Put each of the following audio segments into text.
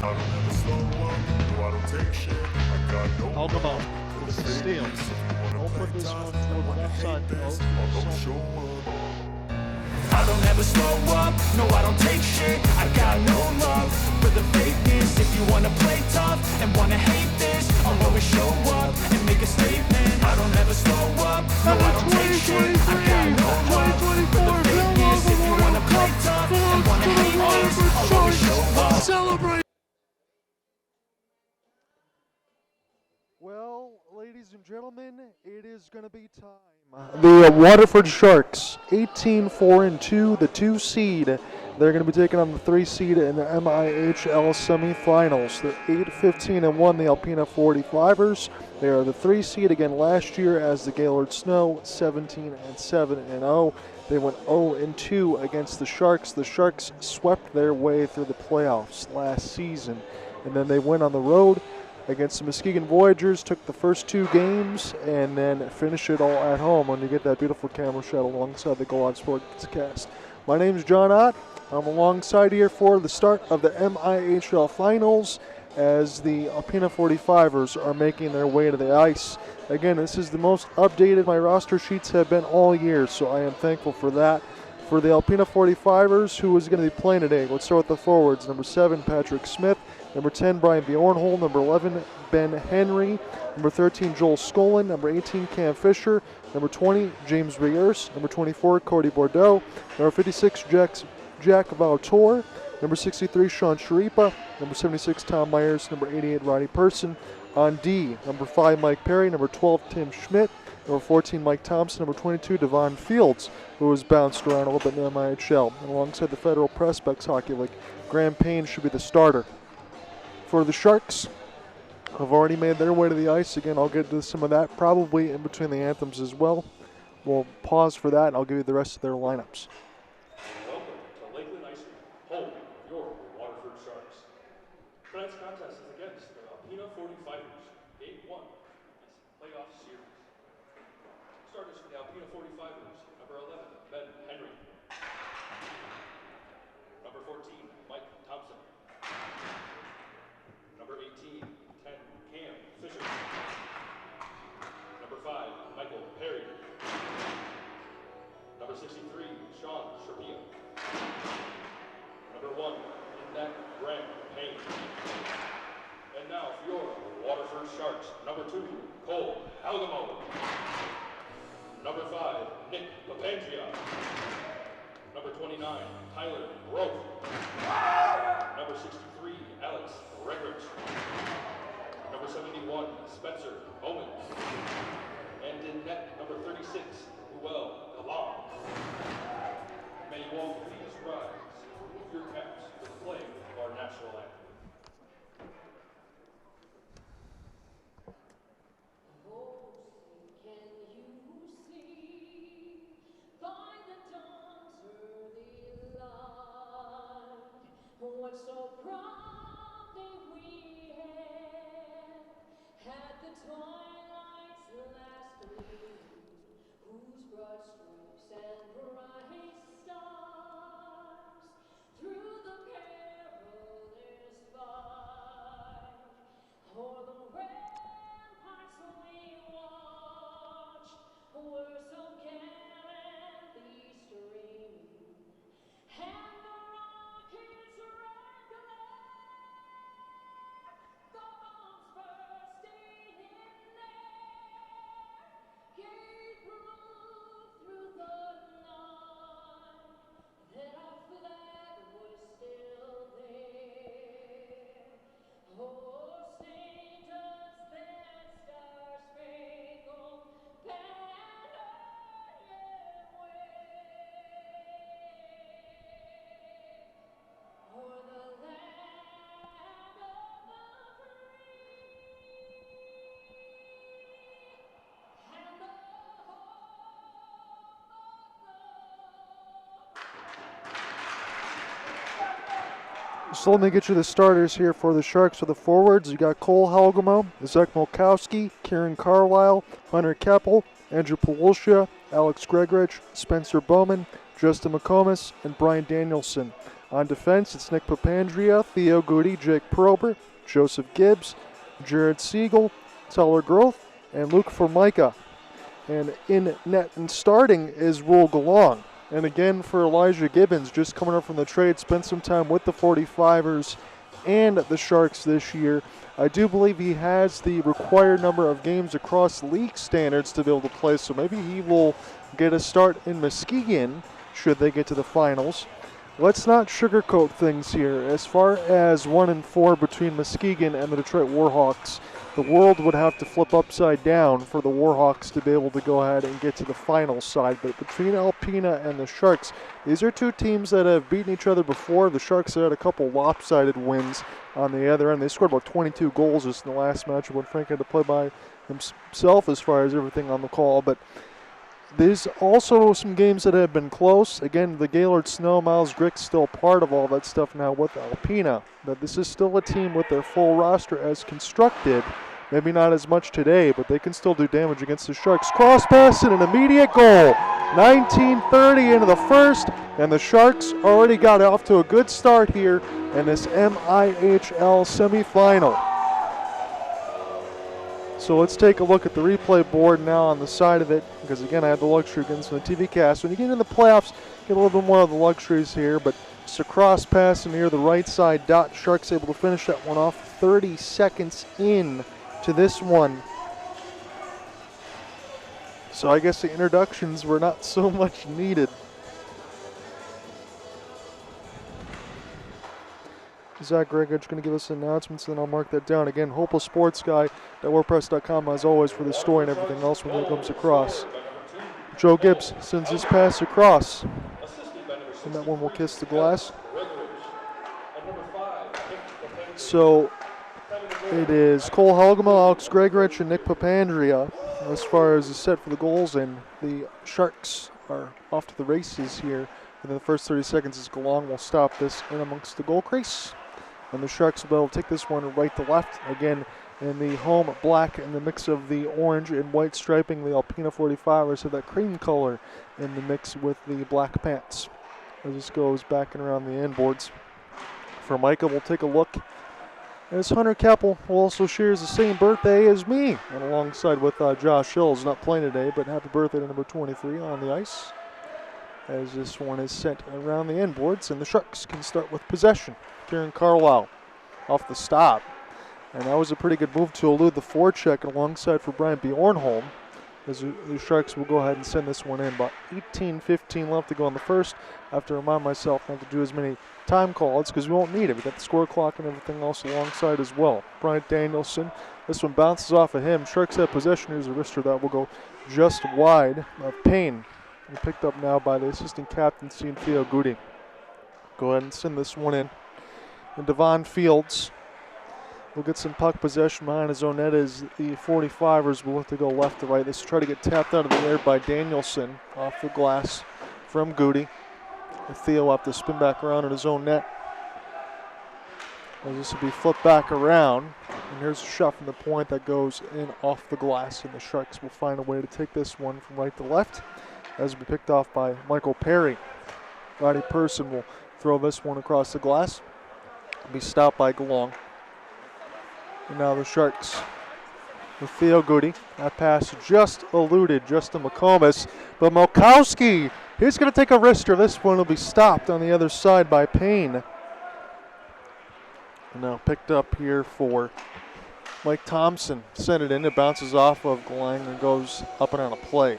Alpena with the steal. Open this one for the left side post. I don't ever slow up, no I don't take shit. I got no love for the fakeness. If you wanna play tough and wanna hate this, I'll always show up and make a statement. I don't ever slow up, no I don't take shit. I got no love for the fakeness. If you wanna play tough and wanna hate this, I'll always show up. Celebrate! Well, ladies and gentlemen, it is going to be time. The Waterford Sharks, 18-4-2, the 2 seed. They're going to be taking on the 3 seed in the MIHL semifinals. They're 8-15-1, the Alpena 45ers. They are the 3 seed again last year as the Gaylord Snow, 17-7-0. They went 0-2 against the Sharks. The Sharks swept their way through the playoffs last season, and then they went on the road against the Muskegon Voyagers, took the first 2 games, and then finished it all at home when you get that beautiful camera shot alongside the Go On Sportscast. My name is John Ott. I'm alongside here for the start of the MIHL Finals as the Alpena 45ers are making their way to the ice. Again, this is the most updated my roster sheets have been all year, so I am thankful for that. For the Alpena 45ers, who is going to be playing today, let's start with the forwards. Number 7, Patrick Smith. Number 10, Brian Bjornholm. Number 11, Ben Henry. Number 13, Joel Skolin. Number 18, Cam Fisher. Number 20, James Riers. Number 24, Cody Bordeaux. Number 56, Jack Valtor. Number 63, Sean Sharipa. Number 76, Tom Myers. Number 88, Rodney Person. On D, number 5, Mike Perry. Number 12, Tim Schmidt. Number 14, Mike Thompson. Number 22, Devon Fields, who has bounced around a little bit in the MIHL. And alongside the Federal Prospects Hockey League, Graham Payne should be the starter. For the Sharks, have already made their way to the ice. Again, I'll get to some of that probably in between the anthems as well. We'll pause for that, and I'll give you the rest of their lineups. Welcome to Lakeland Ice Cream, home of your Waterford Sharks. Tonight's contest is against the Alpena 45ers, Game 1 playoff series. Starters for the Alpena 45ers, number 11, Ben Henry. Number 14, Mike Thompson. Number 18, 10, Cam Fisher. Number 5, Michael Perry. Number 63, Sean Shapia. Number 1, in net, Graham Payne. And now for your Waterford Sharks, number 2, Cole Algamo. Number 5, Nick Papandria. Number 29, Tyler Rowe. Number 63, Alex Regrich. Number 71, Spencer Bowman. And in net, number 36, Ruel Galan. May you all please rise, remove your caps for the playing of our national anthem. What so proudly we had the twilight's last gleam, whose broad stripes and bright stars through the perilous fight o'er the ramparts we watched were so gallantly streaming, and the rockets red glare, the bombs bursting in air, gave proof through the night that our flag was still there. Oh, sing does that star-spangled banner yet wave o'er the land of the free and the home of the So let me get you the starters here for the Sharks. For the forwards, you got Cole Halgamo, Zach Molkowski, Kieran Carlisle, Hunter Keppel, Andrew Pawulsha, Alex Gregorich, Spencer Bowman, Justin McComas, and Brian Danielson. On defense, it's Nick Papandrea, Theo Goody, Jake Prober, Joseph Gibbs, Jared Siegel, Teller Groth, and Luke Formica. And in net and starting is Rule Galong. And again for Elijah Gibbons, just coming up from the trade, spent some time with the 45ers and the Sharks this year. I do believe he has the required number of games across league standards to be able to play, so maybe he will get a start in Muskegon should they get to the finals. Let's not sugarcoat things here. As far as 1-4 between Muskegon and the Detroit Warhawks, the world would have to flip upside down for the Warhawks to be able to go ahead and get to the final side. But between Alpena and the Sharks, these are two teams that have beaten each other before. The Sharks had a couple lopsided wins on the other end. They scored about 22 goals just in the last match when Frank had to play by himself as far as everything on the call. But there's also some games that have been close. Again, the Gaylord Snow, Miles Grick still part of all that stuff now with Alpena. But this is still a team with their full roster as constructed. Maybe not as much today, but they can still do damage against the Sharks. Cross pass and an immediate goal. 19:30 into the first, and the Sharks already got off to a good start here in this MIHL semifinal. So let's take a look at the replay board now on the side of it, because again I had the luxury of getting some of the TV cast. When you get into the playoffs, get a little bit more of the luxuries here, but just a cross pass near the right side dot. Sharks able to finish that one off 30 seconds in to this one. So I guess the introductions were not so much needed. Zach Gregor's going to give us announcements, and I'll mark that down. Again, hopelesssportsguy.wordpress.com as always for the story and everything else when it comes across. Joe Gibbs sends his pass across, and that one will kiss the glass. So it is Cole Helgema, Alex Gregorich, and Nick Papandrea as far as the set for the goals, and the Sharks are off to the races here. Within the first 30 seconds as Galong will stop this in amongst the goal crease. And the Sharks will be able to take this one right to left. Again, in the home black and the mix of the orange and white striping, the Alpena 45ers have that cream color in the mix with the black pants. As this goes back and around the end boards. For Micah, we'll take a look. As Hunter Keppel, who also shares the same birthday as me, and alongside with Josh Hills, not playing today, but happy birthday to number 23 on the ice. As this one is sent around the end boards, and the Sharks can start with possession. Kieran Carlisle off the stop. And that was a pretty good move to elude the forecheck alongside for Brian Bjornholm. As the Sharks will go ahead and send this one in. About 18-15 left to go in the first. I have to remind myself not to do as many time calls because we won't need it. We got the score clock and everything else alongside as well. Bryant Danielson, this one bounces off of him. Sharks have possession. Here's a wrister that will go just wide of Payne. And picked up now by the assistant captain, Theo Goody. Go ahead and send this one in. And Devon Fields will get some puck possession behind his own net as the 45ers will look to go left to right. This will try to get tapped out of the air by Danielson off the glass from Goody. And Theo will have to spin back around in his own net. As this will be flipped back around. And here's a shot from the point that goes in off the glass. And the Sharks will find a way to take this one from right to left. As will be picked off by Michael Perry. Roddy Person will throw this one across the glass. Be stopped by Galong. And now the Sharks with Theo Goody. That pass just eluded Justin McComas. But Milkowski, he's going to take a wrister. This one will be stopped on the other side by Payne. And now picked up here for Mike Thompson. Sent it in. It bounces off of Galong and goes up and on a play.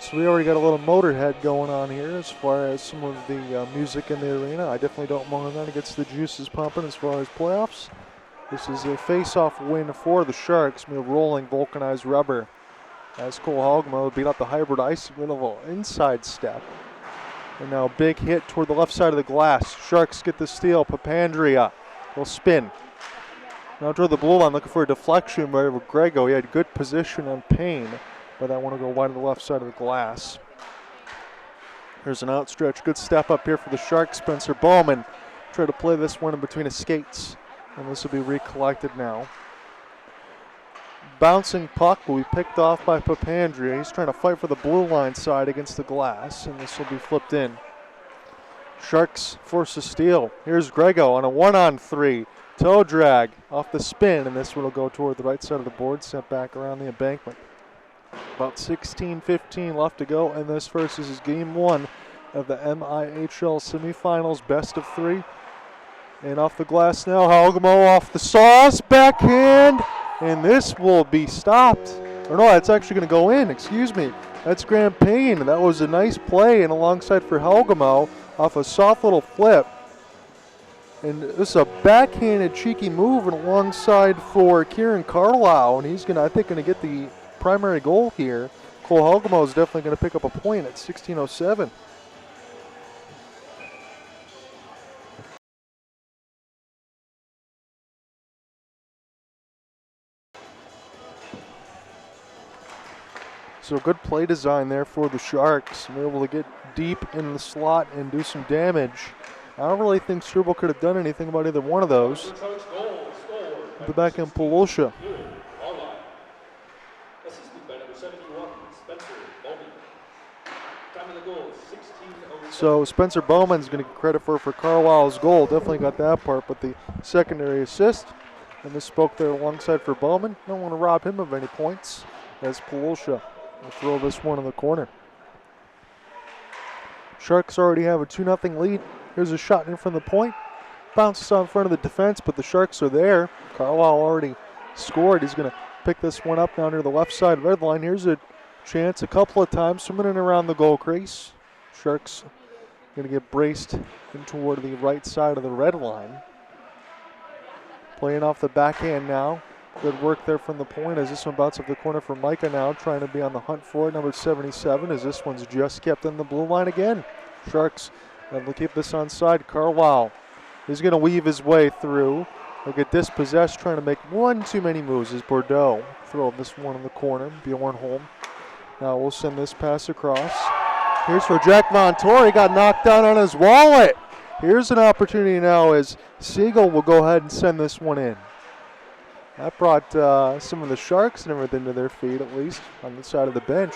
So we already got a little Motorhead going on here as far as some of the music in the arena. I definitely don't mind that. It gets the juices pumping as far as playoffs. This is a face-off win for the Sharks. We have rolling vulcanized rubber as Cole Hogma will beat up the hybrid ice interval inside step. And now big hit toward the left side of the glass. Sharks get the steal. Papandrea will spin. Now toward the blue line looking for a deflection by Grego. He had good position on Payne. But I want to go wide to the left side of the glass. Here's an outstretch. Good step up here for the Sharks. Spencer Bowman tried to play this one in between his skates. And this will be recollected now. Bouncing puck will be picked off by Papandrea. He's trying to fight for the blue line side against the glass, and this will be flipped in. Sharks force a steal. Here's Grego on a 1-on-3. Toe drag off the spin, and this one will go toward the right side of the board, sent back around the embankment. About 16-15 left to go, and this versus is game 1 of the MIHL semifinals, best of 3. And off the glass now, Halgamo off the sauce, backhand, and this will be stopped. Or no, it's actually going to go in, excuse me. That's Graham Payne. That was a nice play, and alongside for Halgamo off a soft little flip. And this is a backhanded cheeky move and alongside for Kieran Carlisle, and he's I think going to get the primary goal here. Cole Halgamo is definitely going to pick up a point at 16:07. So good play design there for the Sharks. They're able to get deep in the slot and do some damage. I don't really think Struble could have done anything about either one of those. The back end, Polosha. So Spencer Bowman's going to get credit for Carlisle's goal. Definitely got that part, but the secondary assist. And this spoke there alongside for Bowman. Don't want to rob him of any points as Polosha will throw this one in the corner. Sharks already have a 2-0 lead. Here's a shot in from the point. Bounces on front of the defense, but the Sharks are there. Carlisle already scored. He's going to pick this one up down near the left side red line. Here's a chance a couple of times from in and around the goal crease. Sharks going to get braced in toward the right side of the red line. Playing off the backhand now. Good work there from the point as this one bounces up the corner for Micah now, trying to be on the hunt for it, number 77, as this one's just kept in the blue line again. Sharks will keep this onside. Carlisle is going to weave his way through. He'll get dispossessed, trying to make one too many moves as Bordeaux throw this one in the corner. Bjornholm now we'll send this pass across. Here's for Jack Montori, got knocked down on his wallet. Here's an opportunity now as Siegel will go ahead and send this one in. That brought some of the Sharks and everything to their feet, at least on the side of the bench.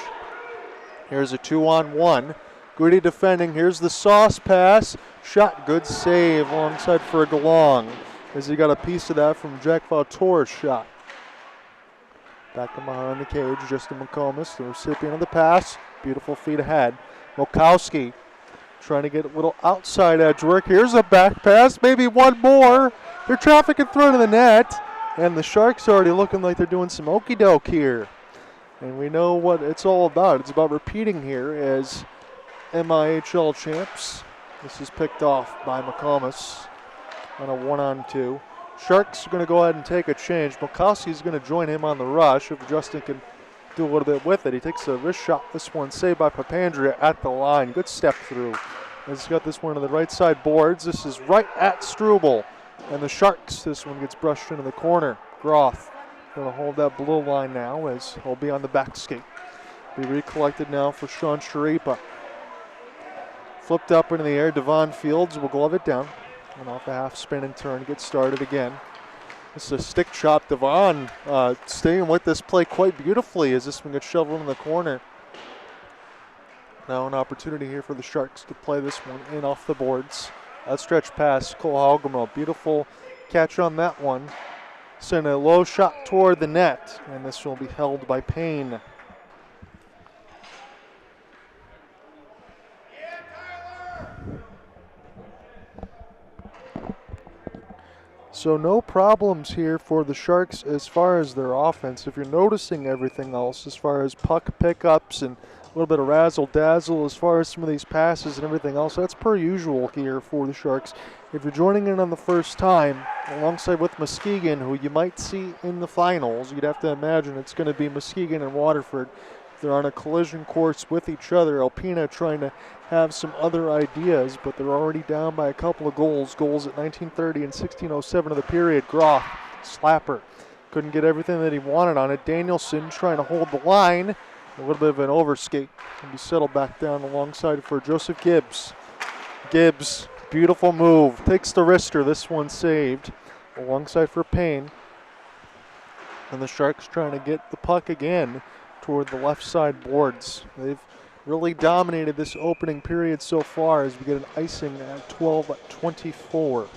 Here's a 2-on-1. Goody defending. Here's the sauce pass. Shot, good save alongside for Galong as he got a piece of that from Jack Valtor's shot. Back in behind the cage, Justin McComas, the recipient of the pass. Beautiful feet ahead. Mokowski trying to get a little outside edge work. Here's a back pass, maybe one more. They're trafficking through to the net. And the Sharks are already looking like they're doing some okey doke here. And we know what it's all about. It's about repeating here as MIHL champs. This is picked off by McComas on a 1-on-2. Sharks are going to go ahead and take a change. Mokowski is going to join him on the rush if Justin can do a little bit with it. He takes a wrist shot. This one saved by Papandrea at the line. Good step through. He's got this one to the right side boards. This is right at Struble. And the Sharks, this one gets brushed into the corner. Groth going to hold that blue line now as he'll be on the back skate. Be recollected now for Sean Sharipa. Flipped up into the air. Devon Fields will glove it down. And off a half spin and turn, get started again. This is a stick chop. Devon staying with this play quite beautifully as this one gets shoveled in the corner. Now an opportunity here for the Sharks to play this one in off the boards. Outstretched pass, Cole Halgamo. Beautiful catch on that one. Send a low shot toward the net, and this will be held by Payne. So no problems here for the Sharks as far as their offense. If you're noticing everything else as far as puck pickups and a little bit of razzle-dazzle as far as some of these passes and everything else, that's per usual here for the Sharks. If you're joining in on the first time, alongside with Muskegon, who you might see in the finals, you'd have to imagine it's going to be Muskegon and Waterford. They're on a collision course with each other. Alpena trying to have some other ideas, but they're already down by a couple of goals. Goals at 19:30 and 16:07 of the period. Groth, slapper, couldn't get everything that he wanted on it. Danielson trying to hold the line. A little bit of an overskate. Can be settled back down alongside for Joseph Gibbs. Gibbs, beautiful move. Takes the wrister. This one saved alongside for Payne. And the Sharks trying to get the puck again toward the left side boards. They've really dominated this opening period so far as we get an icing at 12:24.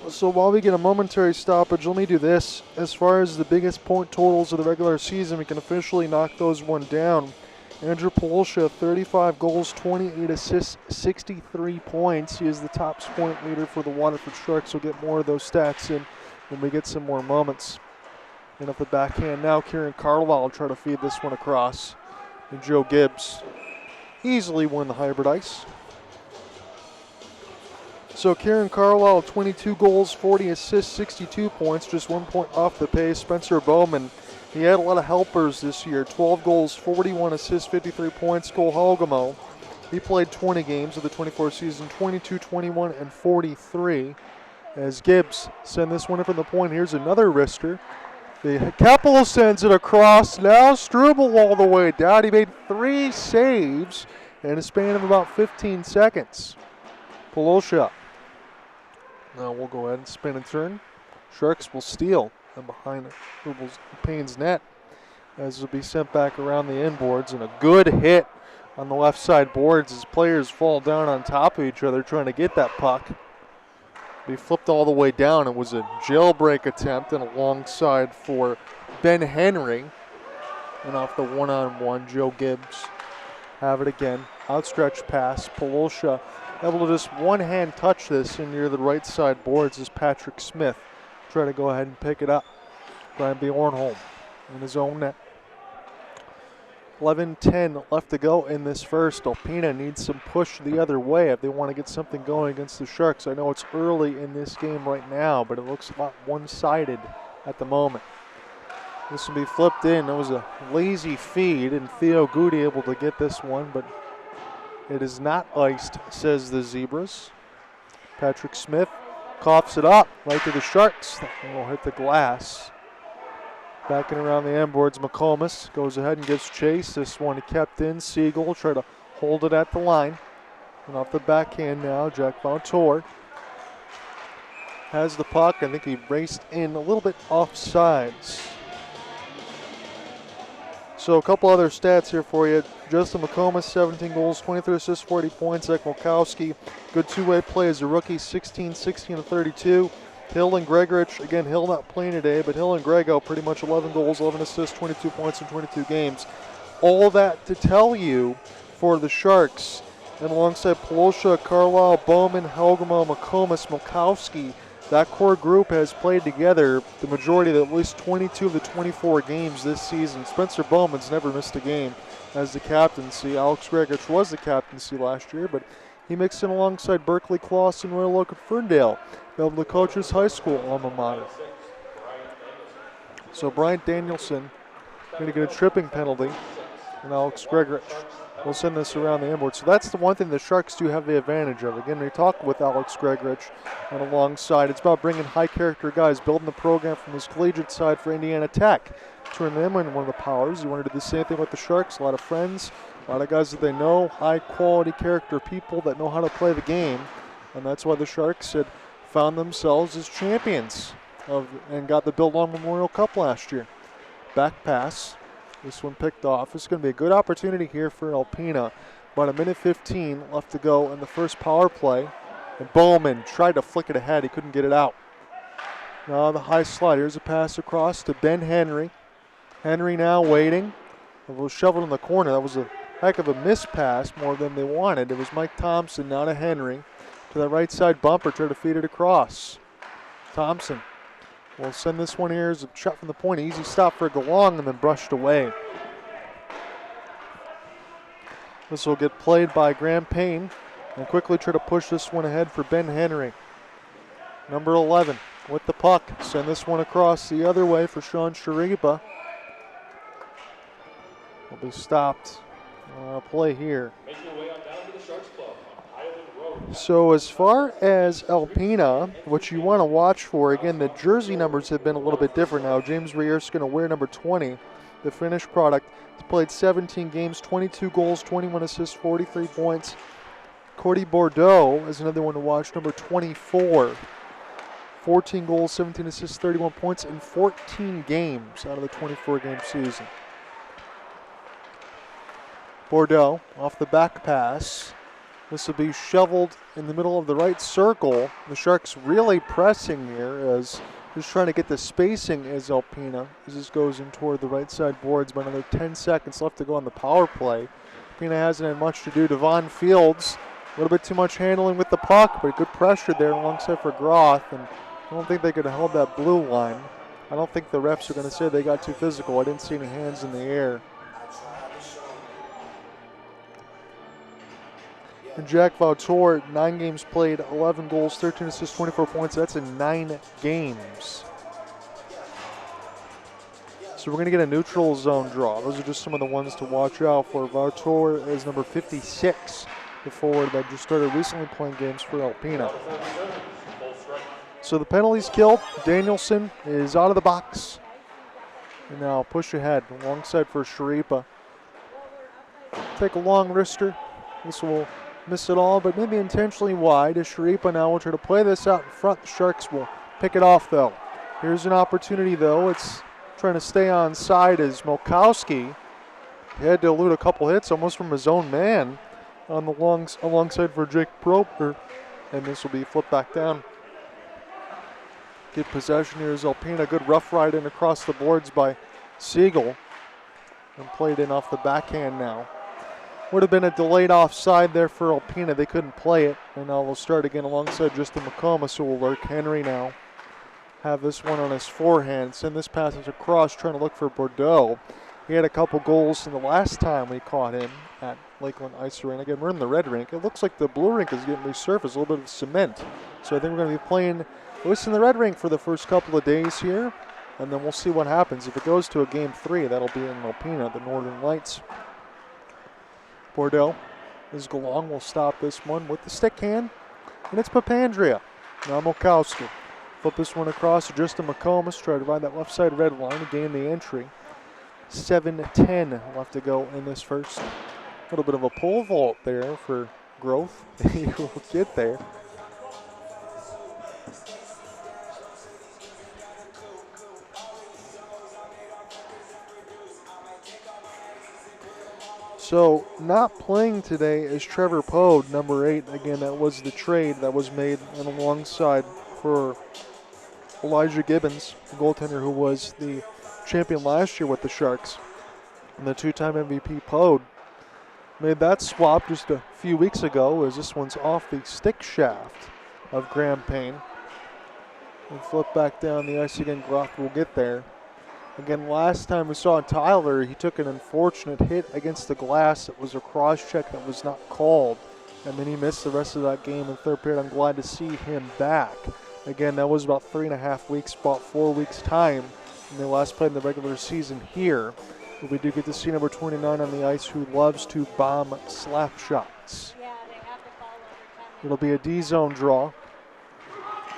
So while we get a momentary stoppage, let me do this. As far as the biggest point totals of the regular season, we can officially knock those one down. Andrew Polosha, 35 goals, 28 assists, 63 points. He is the top point leader for the Waterford Sharks. We'll get more of those stats in when we get some more moments. And off the backhand now, Kieran Carlisle will try to feed this one across. And Joe Gibbs easily won the hybrid ice. So Kieran Carlisle, 22 goals, 40 assists, 62 points, just 1 point off the pace. Spencer Bowman, he had a lot of helpers this year. 12 goals, 41 assists, 53 points. Cole Halgamo, he played 20 games of the 24 season, 22, 21, and 43. As Gibbs send this one in from the point. Here's another wrister. The Keppel sends it across. Now Struble all the way down. He made 3 saves in a span of about 15 seconds. Polosha. Now we'll go ahead and spin and turn. Sharks will steal and behind Payne's net as it'll be sent back around the inboards, and a good hit on the left side boards as players fall down on top of each other trying to get that puck. Be flipped all the way down. It was a jailbreak attempt and alongside for Ben Henry, and off the one-on-one, Joe Gibbs have it again. Outstretched pass. Polosha able to just one-hand touch this in near the right side boards as Patrick Smith try to go ahead and pick it up. Brian Bjornholm in his own net. 11:10 left to go in this first. Alpena needs some push the other way if they want to get something going against the Sharks. I know it's early in this game right now, but it looks a lot one-sided at the moment. This will be flipped in. It was a lazy feed, and Theo Goody able to get this one, but it is not iced, says the Zebras. Patrick Smith coughs it up right to the Sharks. And will hit the glass. Backing around the end boards, McComas goes ahead and gives chase. This one kept in. Siegel try to hold it at the line. And off the backhand now, Jack Montour has the puck. I think he raced in a little bit offsides. So a couple other stats here for you. Justin McComas, 17 goals, 23 assists, 40 points. Zach Milkowski, good two-way play as a rookie, 16, 16, and 32. Hill and Gregorich, again, Hill not playing today, but Hill and Grego pretty much 11 goals, 11 assists, 22 points in 22 games. All that to tell you for the Sharks. And alongside Polosha, Carlisle, Bowman, Helgamo, McComas, Milkowski, that core group has played together the majority of at least 22 of the 24 games this season. Spencer Bowman's never missed a game as the captaincy. Alex Gregorich was the captaincy last year, but he mixed in alongside Berkeley, Clawson, Royal Oak, and Ferndale, able to coach his high school alma mater. So Bryant Danielson going to get a tripping penalty, and Alex Gregorich will send this around the inboard. So that's the one thing the Sharks do have the advantage of. Again, they talk with Alex Gregorich and alongside. It's about bringing high-character guys, building the program from his collegiate side for Indiana Tech. Turn them into one of the powers. You want to do the same thing with the Sharks. A lot of friends, a lot of guys that they know, high-quality character people that know how to play the game. And that's why the Sharks had found themselves as champions and got the Bill Long Memorial Cup last year. Back pass. This one picked off. It's going to be a good opportunity here for Alpena. About a minute 15 left to go in the first power play. And Bowman tried to flick it ahead. He couldn't get it out. Now the high slide. Here's a pass across to Ben Henry. Henry now waiting. It was shoveled in the corner. That was a heck of a miss pass, more than they wanted. It was Mike Thompson now to Henry. To the right side bumper, try to feed it across. Thompson will send this one here as a shot from the point. Easy stop for Galong and then brushed away. This will get played by Graham Payne and quickly try to push this one ahead for Ben Henry. Number 11 with the puck. Send this one across the other way for Sean Shariba. Will be stopped on a play here. Make your way on down to the Sharks Club on Highland Road. So as far as Alpena, what you want to watch for, again, the jersey numbers have been a little bit different now. James Rier's going to wear number 20, the finished product. He's played 17 games, 22 goals, 21 assists, 43 points. Cordy Bordeaux is another one to watch, number 24. 14 goals, 17 assists, 31 points in 14 games out of the 24-game season. Bordeaux off the back pass. This will be shoveled in the middle of the right circle. The Sharks really pressing here as just trying to get the spacing as Alpena as this goes in toward the right side boards, but another 10 seconds left to go on the power play. Alpena hasn't had much to do. Devon Fields, a little bit too much handling with the puck, but good pressure there alongside for Groth, and I don't think they could have held that blue line. I don't think the refs are going to say they got too physical. I didn't see any hands in the air. And Jack Vautour, 9 games played, 11 goals, 13 assists, 24 points. That's in 9 games. So we're going to get a neutral zone draw. Those are just some of the ones to watch out for. Vautour is number 56, the forward that just started recently playing games for Alpena. So the penalty's killed. Danielson is out of the box. And now push ahead alongside for Sharipa. Take a long wrister. This will miss it all, but maybe intentionally wide as Sharipa now will try to play this out in front. The Sharks will pick it off though. Here's an opportunity though. It's trying to stay on side as Molkowski. He had to elude a couple hits almost from his own man on the alongside for Jake Proper. And this will be flipped back down. Good possession here is Alpena. Good rough ride in across the boards by Siegel. And played in off the backhand now. Would have been a delayed offside there for Alpena. They couldn't play it. And now we'll start again alongside Justin McComas, who will lurk. Henry now have this one on his forehand. Send this passage across, trying to look for Bordeaux. He had a couple goals in the last time we caught him at Lakeland Ice Arena. Again, we're in the red rink. It looks like the blue rink is getting resurfaced, a little bit of cement. So I think we're going to be playing at least in the red rink for the first couple of days here. And then we'll see what happens. If it goes to a game 3, that'll be in Alpena, the Northern Lights. Bordeaux is Galong will stop this one with the stick hand. And it's Papandrea. Now Molkowski. Flip this one across to Justin McComas. Try to ride that left side red line to gain the entry. 7:10 left to go in this first. A little bit of a pole vault there for Growth. He will get there. So not playing today is Trevor Pode, number 8. Again, that was the trade that was made and alongside for Elijah Gibbons, the goaltender who was the champion last year with the Sharks. And the 2-time MVP Pode made that swap just a few weeks ago as this one's off the stick shaft of Graham Payne. And flip back down the ice again. Groth will get there. Again, last time we saw Tyler, he took an unfortunate hit against the glass. It was a cross-check that was not called. And then he missed the rest of that game in the third period. I'm glad to see him back. Again, that was about 3.5 weeks, about 4 weeks' time when they last played in the regular season here. But we do get to see number 29 on the ice who loves to bomb slap shots. Yeah, they have to call overtime. It'll be a D-zone draw.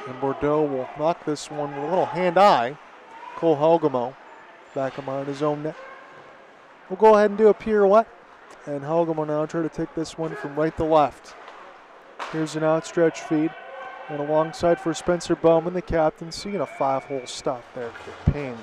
And Bordeaux will knock this one with a little hand-eye. Cole Helgamo back him on his own net. We'll go ahead and do a pirouette. And Helgamo now try to take this one from right to left. Here's an outstretched feed. And alongside for Spencer Bowman, the captain, seeing a 5-hole stop there for Payne.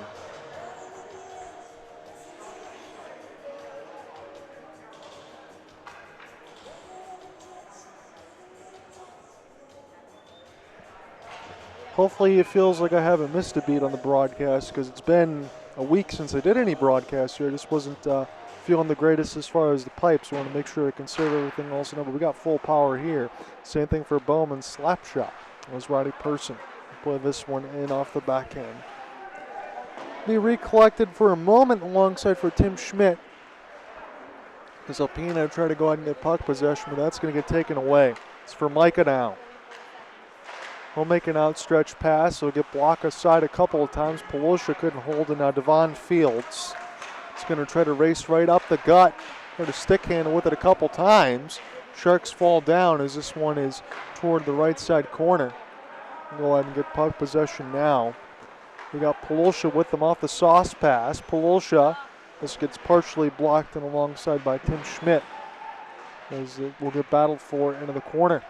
Hopefully it feels like I haven't missed a beat on the broadcast because it's been a week since I did any broadcast here. I just wasn't feeling the greatest as far as the pipes. I want to make sure I conserve everything else. But we got full power here. Same thing for Bowman's slap shot. It was Roddy Person. Play this one in off the backhand. Be recollected for a moment alongside for Tim Schmidt. As Alpena try to go ahead and get puck possession, but that's going to get taken away. It's for Micah now. He'll make an outstretched pass. He'll get blocked aside a couple of times. Polosha couldn't hold it. Now Devon Fields is going to try to race right up the gut. Try to stick handle with it a couple times. Sharks fall down as this one is toward the right side corner. Go ahead and get puck possession now. We got Polosha with them off the sauce pass. Polosha, this gets partially blocked and alongside by Tim Schmidt. as it will get battled for into the corner.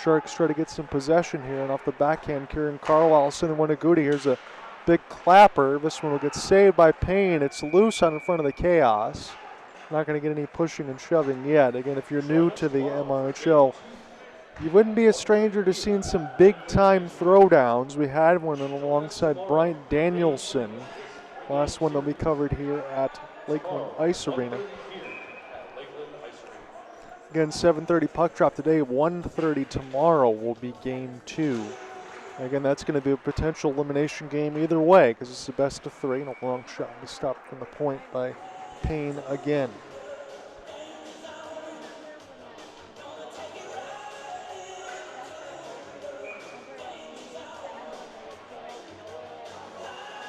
Sharks try to get some possession here, and off the backhand, Kieran Carlisle sending one to Goody. Here's a big clapper. This one will get saved by Payne. It's loose on in front of the Chaos. Not going to get any pushing and shoving yet. Again, if you're new to the MIHL, you wouldn't be a stranger to seeing some big-time throwdowns. We had one alongside Bryant Danielson. Last one that we covered here at Lakeland Ice Arena. Again, 7:30 puck drop today. 1:30 tomorrow will be game 2. Again, that's going to be a potential elimination game either way because it's the best of 3 and a long shot to stop from the point by Payne again.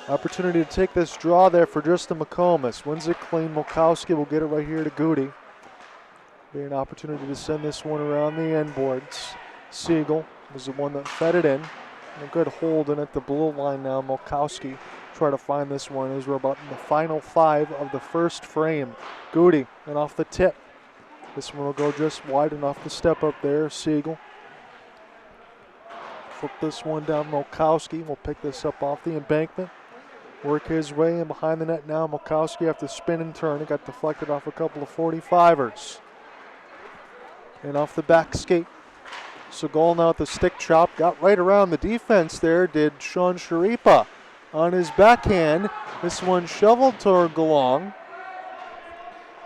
Opportunity to take this draw there for Justin McComas. Wins it clean. Mulkowski will get it right here to Goody. Be an opportunity to send this one around the end boards. Siegel was the one that fed it in. A good hold in at the blue line now. Mulkowski try to find this one as we're about in the final 5 of the first frame. Goody and off the tip. This one will go just wide enough to step up there. Siegel. Flip this one down. Mulkowski will pick this up off the embankment. Work his way in behind the net now. Mulkowski after spin and turn. It got deflected off a couple of 45ers. And off the back skate. Segal now at the stick chop. Got right around the defense there. Did Sean Sharipa on his backhand. This one shoveled toward Galong.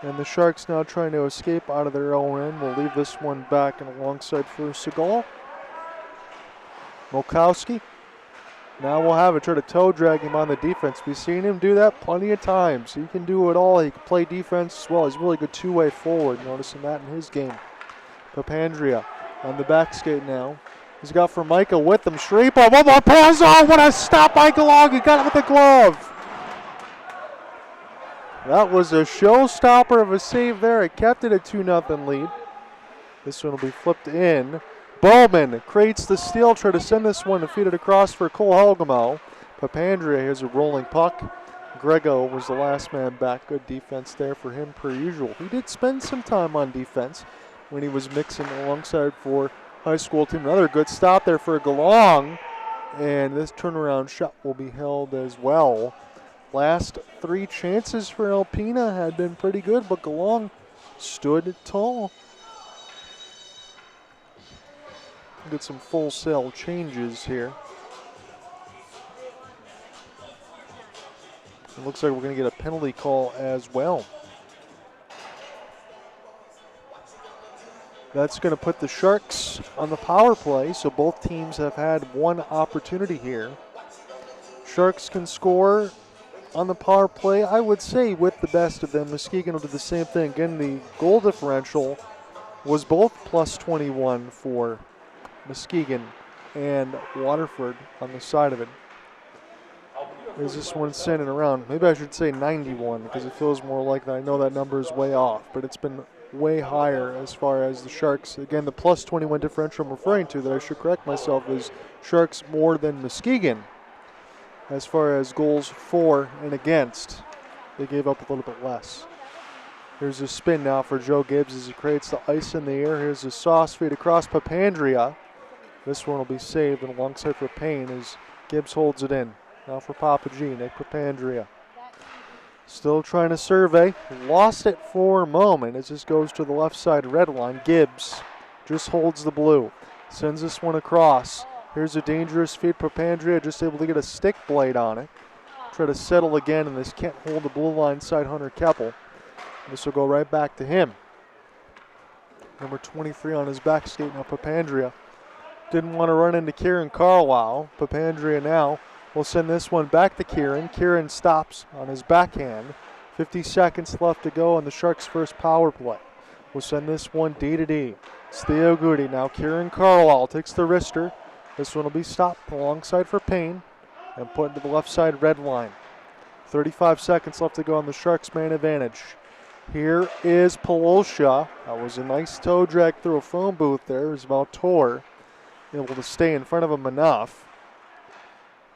And the Sharks now trying to escape out of their own end. We'll leave this one back and alongside for Segal. Mulkowski. Now we'll have it. Try to toe drag him on the defense. We've seen him do that plenty of times. He can do it all. He can play defense as well. He's a really good two-way forward. Noticing that in his game. Papandrea on the back skate now. He's got Formica with him. Sharipa, one more pass. Oh, what a stop by Galong. He got it with the glove. That was a showstopper of a save there. It kept it a 2-0 lead. This one will be flipped in. Bowman creates the steal. Try to send this one and feed it across for Cole Helgamo. Papandrea, here's a rolling puck. Grego was the last man back. Good defense there for him per usual. He did spend some time on defense when he was mixing alongside for high school team. Another good stop there for Galong. And this turnaround shot will be held as well. Last 3 chances for Alpena had been pretty good, but Galong stood tall. Get some full sail changes here. It looks like we're going to get a penalty call as well. That's going to put the Sharks on the power play, so both teams have had one opportunity here. Sharks can score on the power play, I would say, with the best of them. Muskegon will do the same thing. Again, the goal differential was both plus 21 for Muskegon and Waterford on the side of it. There's this one sending around. Maybe I should say 91 because it feels more like that. I know that number is way off, but it's been way higher as far as the Sharks. Again, the plus 21 differential I'm referring to that I should correct myself is Sharks more than Muskegon as far as goals for and against. They gave up a little bit less. Here's a spin now for Joe Gibbs as he creates the ice in the air. Here's a sauce feed across Papandrea. This one will be saved and alongside for Payne as Gibbs holds it in. Now for Papa G, Nick Papandrea. Still trying to survey. Lost it for a moment as this goes to the left side red line. Gibbs just holds the blue. Sends this one across. Here's a dangerous feed. Papandrea just able to get a stick blade on it. Try to settle again, and this can't hold the blue line side Hunter Keppel. This will go right back to him. Number 23 on his back skate now, Papandrea. Didn't want to run into Kieran Carlisle. Papandrea now will send this one back to Kieran. Kieran stops on his backhand. 50 seconds left to go on the Sharks' first power play. We'll send this one D to D. It's Theo Goody. Now Kieran Carlisle takes the wrister. This one will be stopped alongside for Payne and put into the left side red line. 35 seconds left to go on the Sharks' man advantage. Here is Polosha. That was a nice toe drag through a phone booth there. It was Valtor able to stay in front of him enough.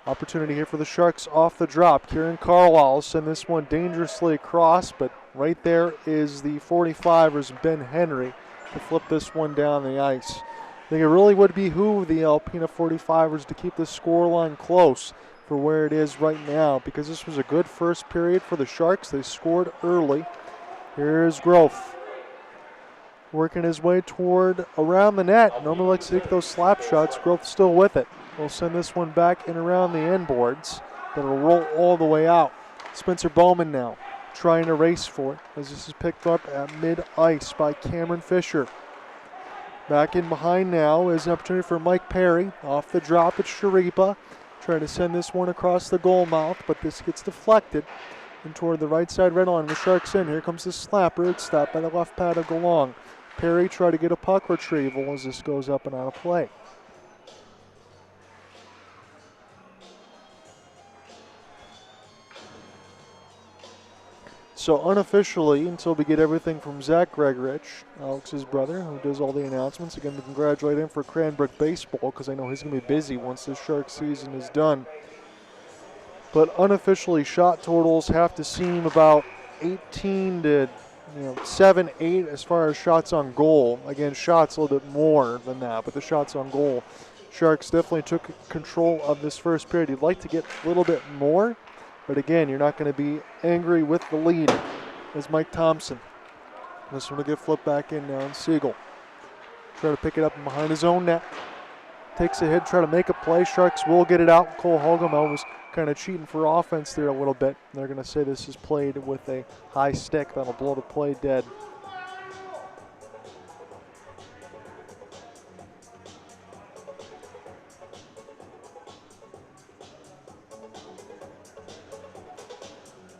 Opportunity here for the Sharks off the drop. Kieran Carlisle send this one dangerously across, but Right there is the 45ers, Ben Henry, to flip this one down the ice. I think it really would behoove the Alpena 45ers to keep this scoreline close for where it is right now, because this was a good first period for the Sharks. They scored early. Here's Growth, working his way toward around the net. Normally likes to take those slap shots. Growth still with it. We'll send this one back in around the end boards. That'll roll all the way out. Spencer Bowman now trying to race for it as this is picked up at mid-ice by Cameron Fisher. Back in behind now is an opportunity for Mike Perry. Off the drop, it's Sharipa trying to send this one across the goal mouth, but this gets deflected and toward the right side red line. The Sharks in. Here comes the slapper. It's stopped by the left pad of Galong. Perry try to get a puck retrieval as this goes up and out of play. So unofficially, until we get everything from Zach Gregorich, Alex's brother, who does all the announcements, again, we congratulate him for Cranbrook baseball because I know he's going to be busy once this Shark season is done. But unofficially, shot totals have to seem about 18 to 7, 8 as far as shots on goal. Again, shots a little bit more than that, but the shots on goal, Sharks definitely took control of this first period. You'd like to get a little bit more, but again, you're not going to be angry with the lead. As Mike Thompson. This one will get flipped back in now, and Siegel try to pick it up behind his own net. Takes a hit, try to make a play. Sharks will get it out. Cole Hogemo was kind of cheating for offense there a little bit. They're going to say this is played with a high stick that'll blow the play dead.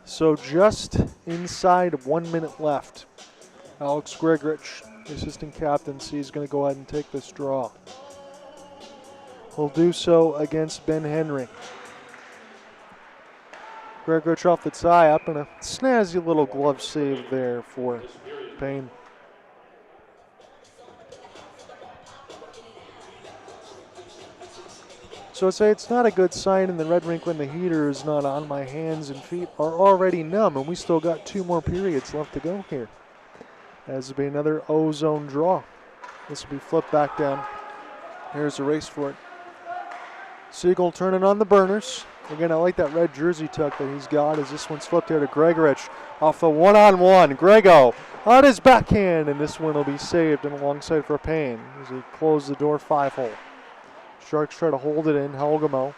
So just inside 1 minute left. Alex Gregorich, the assistant captain, he's going to go ahead and take this draw. He'll do so against Ben Henry. Gregorich off the tie-up and a snazzy little glove save there for Payne. So I'd say it's not a good sign in the red rink when the heater is not on. My hands and feet are already numb, and we still got 2 more periods left to go here. As will be another O-zone draw. This will be flipped back down. Here's a race for it. Siegel turning on the burners. Again, I like that red jersey tuck that he's got as this one's flipped here to Gregorich. Off the one-on-one, Grego on his backhand, and this one will be saved and alongside for Payne as he closed the door 5-hole. Sharks try to hold it in. Helgamo.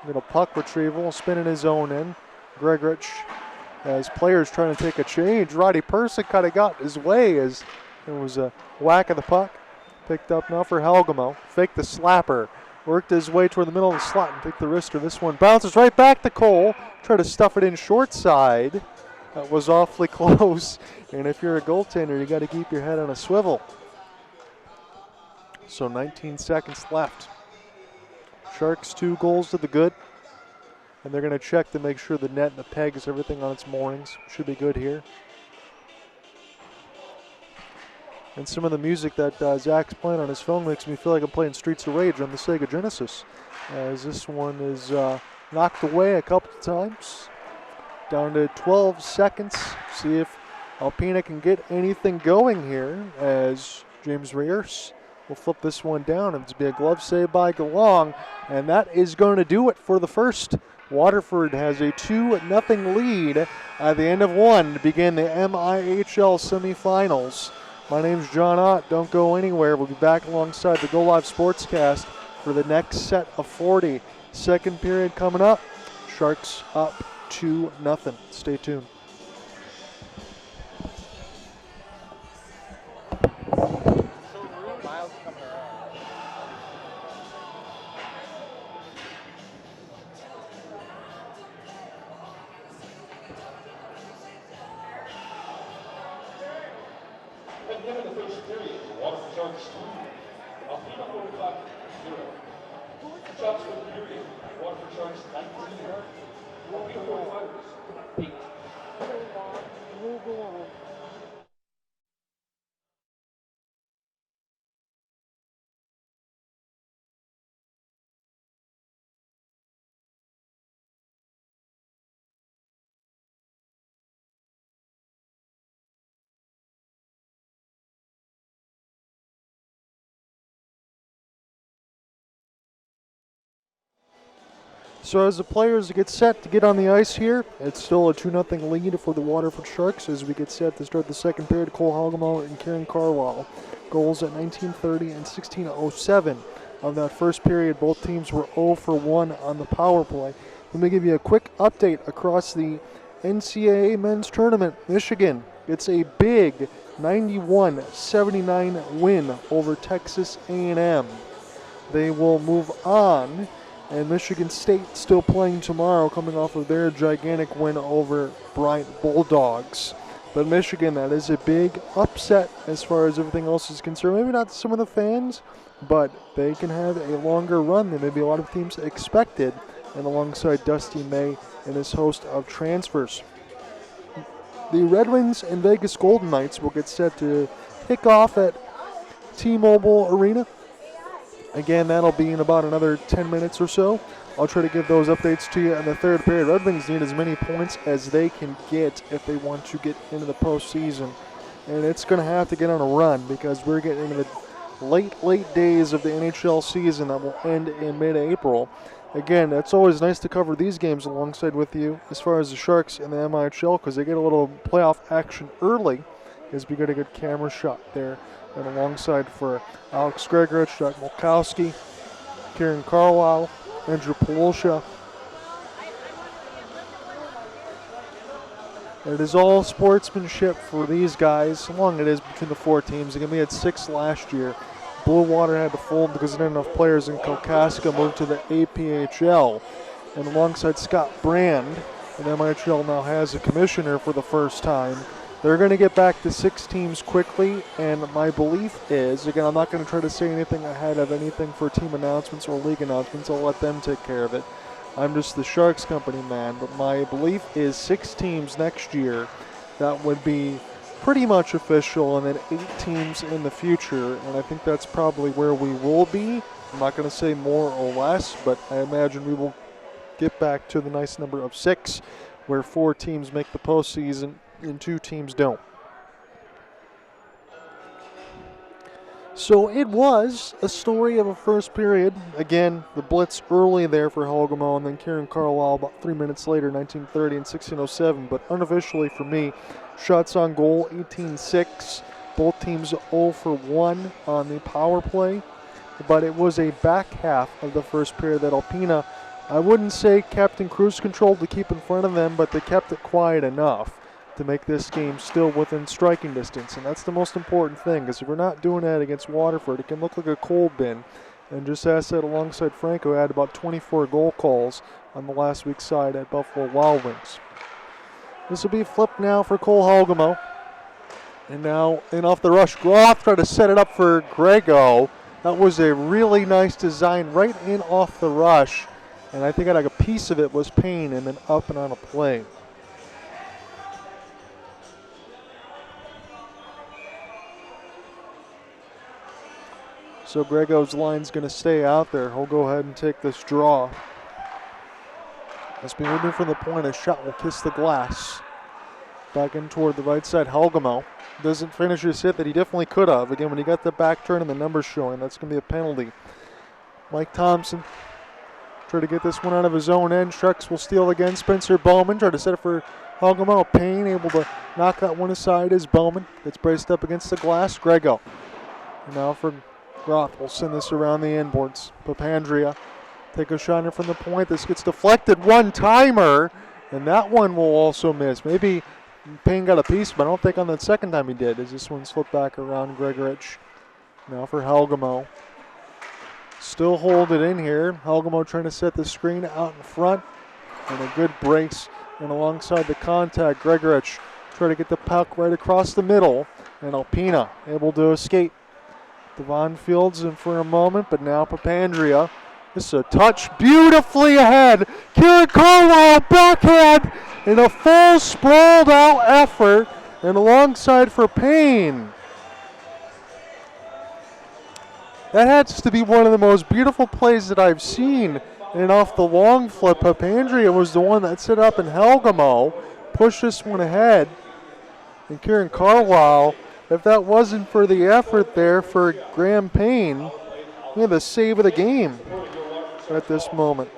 Little puck retrieval, spinning his own end. Gregorich, as players trying to take a change. Roddy Person kind of got his way as there was a whack of the puck. Picked up now for Helgamo. Faked the slapper. Worked his way toward the middle of the slot and took the wrister. This one bounces right back to Cole. Try to stuff it in short side. That was awfully close. And if you're a goaltender, you got to keep your head on a swivel. So 19 seconds left. Sharks 2 goals to the good. And they're going to check to make sure the net and the pegs, everything on its moorings. Should be good here. And some of the music that Zach's playing on his phone makes me feel like I'm playing Streets of Rage on the Sega Genesis. As this one is knocked away a couple of times. Down to 12 seconds. See if Alpena can get anything going here as James Reyes will flip this one down. It's be a glove save by Galong, and that is going to do it for the first. Waterford has a 2-0 lead at the end of 1 to begin the MIHL semifinals. My name's John Ott. Don't go anywhere. We'll be back alongside the Go Live Sportscast for the next set of 40. Second period coming up. Sharks up 2-0. Stay tuned. At the end of the first period, the Waterford Sharks 2, Alpena 45 0. Shots for the period, Waterford Sharks 19, Alpena 45ers 8. So as the players get set to get on the ice here, it's still a 2-0 lead for the Waterford Sharks as we get set to start the second period. Cole Hogemo and Kieran Carlisle. Goals at 19:30 and 16:07 of that first period. Both teams were 0 for 1 on the power play. Let me give you a quick update across the NCAA men's tournament. Michigan gets a big 91-79 win over Texas A&M. They will move on, and Michigan State still playing tomorrow, coming off of their gigantic win over Bryant Bulldogs. But Michigan, that is a big upset as far as everything else is concerned. Maybe not some of the fans, but they can have a longer run than maybe a lot of teams expected, and alongside Dusty May and his host of transfers. The Red Wings and Vegas Golden Knights will get set to kick off at T-Mobile Arena. Again, that'll be in about another 10 minutes or so. I'll try to give those updates to you in the third period. Red Wings need as many points as they can get if they want to get into the postseason. And it's going to have to get on a run because we're getting into the late days of the NHL season that will end in mid-April. Again, it's always nice to cover these games alongside with you as far as the Sharks and the MIHL because they get a little playoff action early as we get a good camera shot there. And alongside for Alex Gregorich, Jack Mulkowski, Kieran Carlisle, Andrew Polosha. It is all sportsmanship for these guys, how long it is between the four teams. Again, we had 6 last year. Blue Water had to fold because there didn't enough players in Kalkaska, moved to the APHL. And alongside Scott Brand, and MIHL now has a commissioner for the first time. They're going to get back to 6 teams quickly, and my belief is, again, I'm not going to try to say anything ahead of anything for team announcements or league announcements. I'll let them take care of it. I'm just the Sharks company man, but my belief is 6 teams next year. That would be pretty much official, and then 8 teams in the future, and I think that's probably where we will be. I'm not going to say more or less, but I imagine we will get back to the nice number of 6, where 4 teams make the postseason and 2 teams don't. So it was a story of a first period. Again, the blitz early there for Hogemo, and then Kieran Carlisle about 3 minutes later, 19:30 and 16:07. But unofficially for me, shots on goal, 18-6. Both teams 0 for 1 on the power play. But it was a back half of the first period that Alpena, I wouldn't say kept in cruise control to keep in front of them, but they kept it quiet enough to make this game still within striking distance. And that's the most important thing, because if we're not doing that against Waterford, it can look like a cold bin. And just as I said, alongside Franco, had about 24 goal calls on the last week's side at Buffalo Wild Wings. This will be flipped now for Cole Hogemo. And now in off the rush, Groff tried to set it up for Grego. That was a really nice design right in off the rush. And I think like a piece of it was Payne and then up and on a play. So Grego's line's going to stay out there. He'll go ahead and take this draw. As we move in from the point, a shot will kiss the glass. Back in toward the right side, Hogemo doesn't finish his hit that he definitely could have. Again, when he got the back turn and the numbers showing, that's going to be a penalty. Mike Thompson try to get this one out of his own end. Sharks will steal again. Spencer Bowman try to set it for Hogemo. Payne able to knock that one aside as Bowman gets braced up against the glass. Grego. And now for Roth will send this around the inboards. Papandrea take a shot in from the point. This gets deflected. One-timer. And that one will also miss. Maybe Payne got a piece, but I don't think on the second time he did, as this one slipped back around Gregorich. Now for Hogemo. Still hold it in here. Hogemo trying to set the screen out in front. And a good brace. And alongside the contact, Gregorich try to get the puck right across the middle. And Alpena able to escape. Devon Fields in for a moment, but now Papandrea. This is a touch beautifully ahead. Kieran Carlisle backhand in a full sprawled out effort, and alongside for Payne. That has to be one of the most beautiful plays that I've seen. And off the long flip, Papandrea was the one that set up, and Hogemo pushed this one ahead. And Kieran Carlisle, if that wasn't for the effort there for Graham Payne, we have the save of the game at this moment.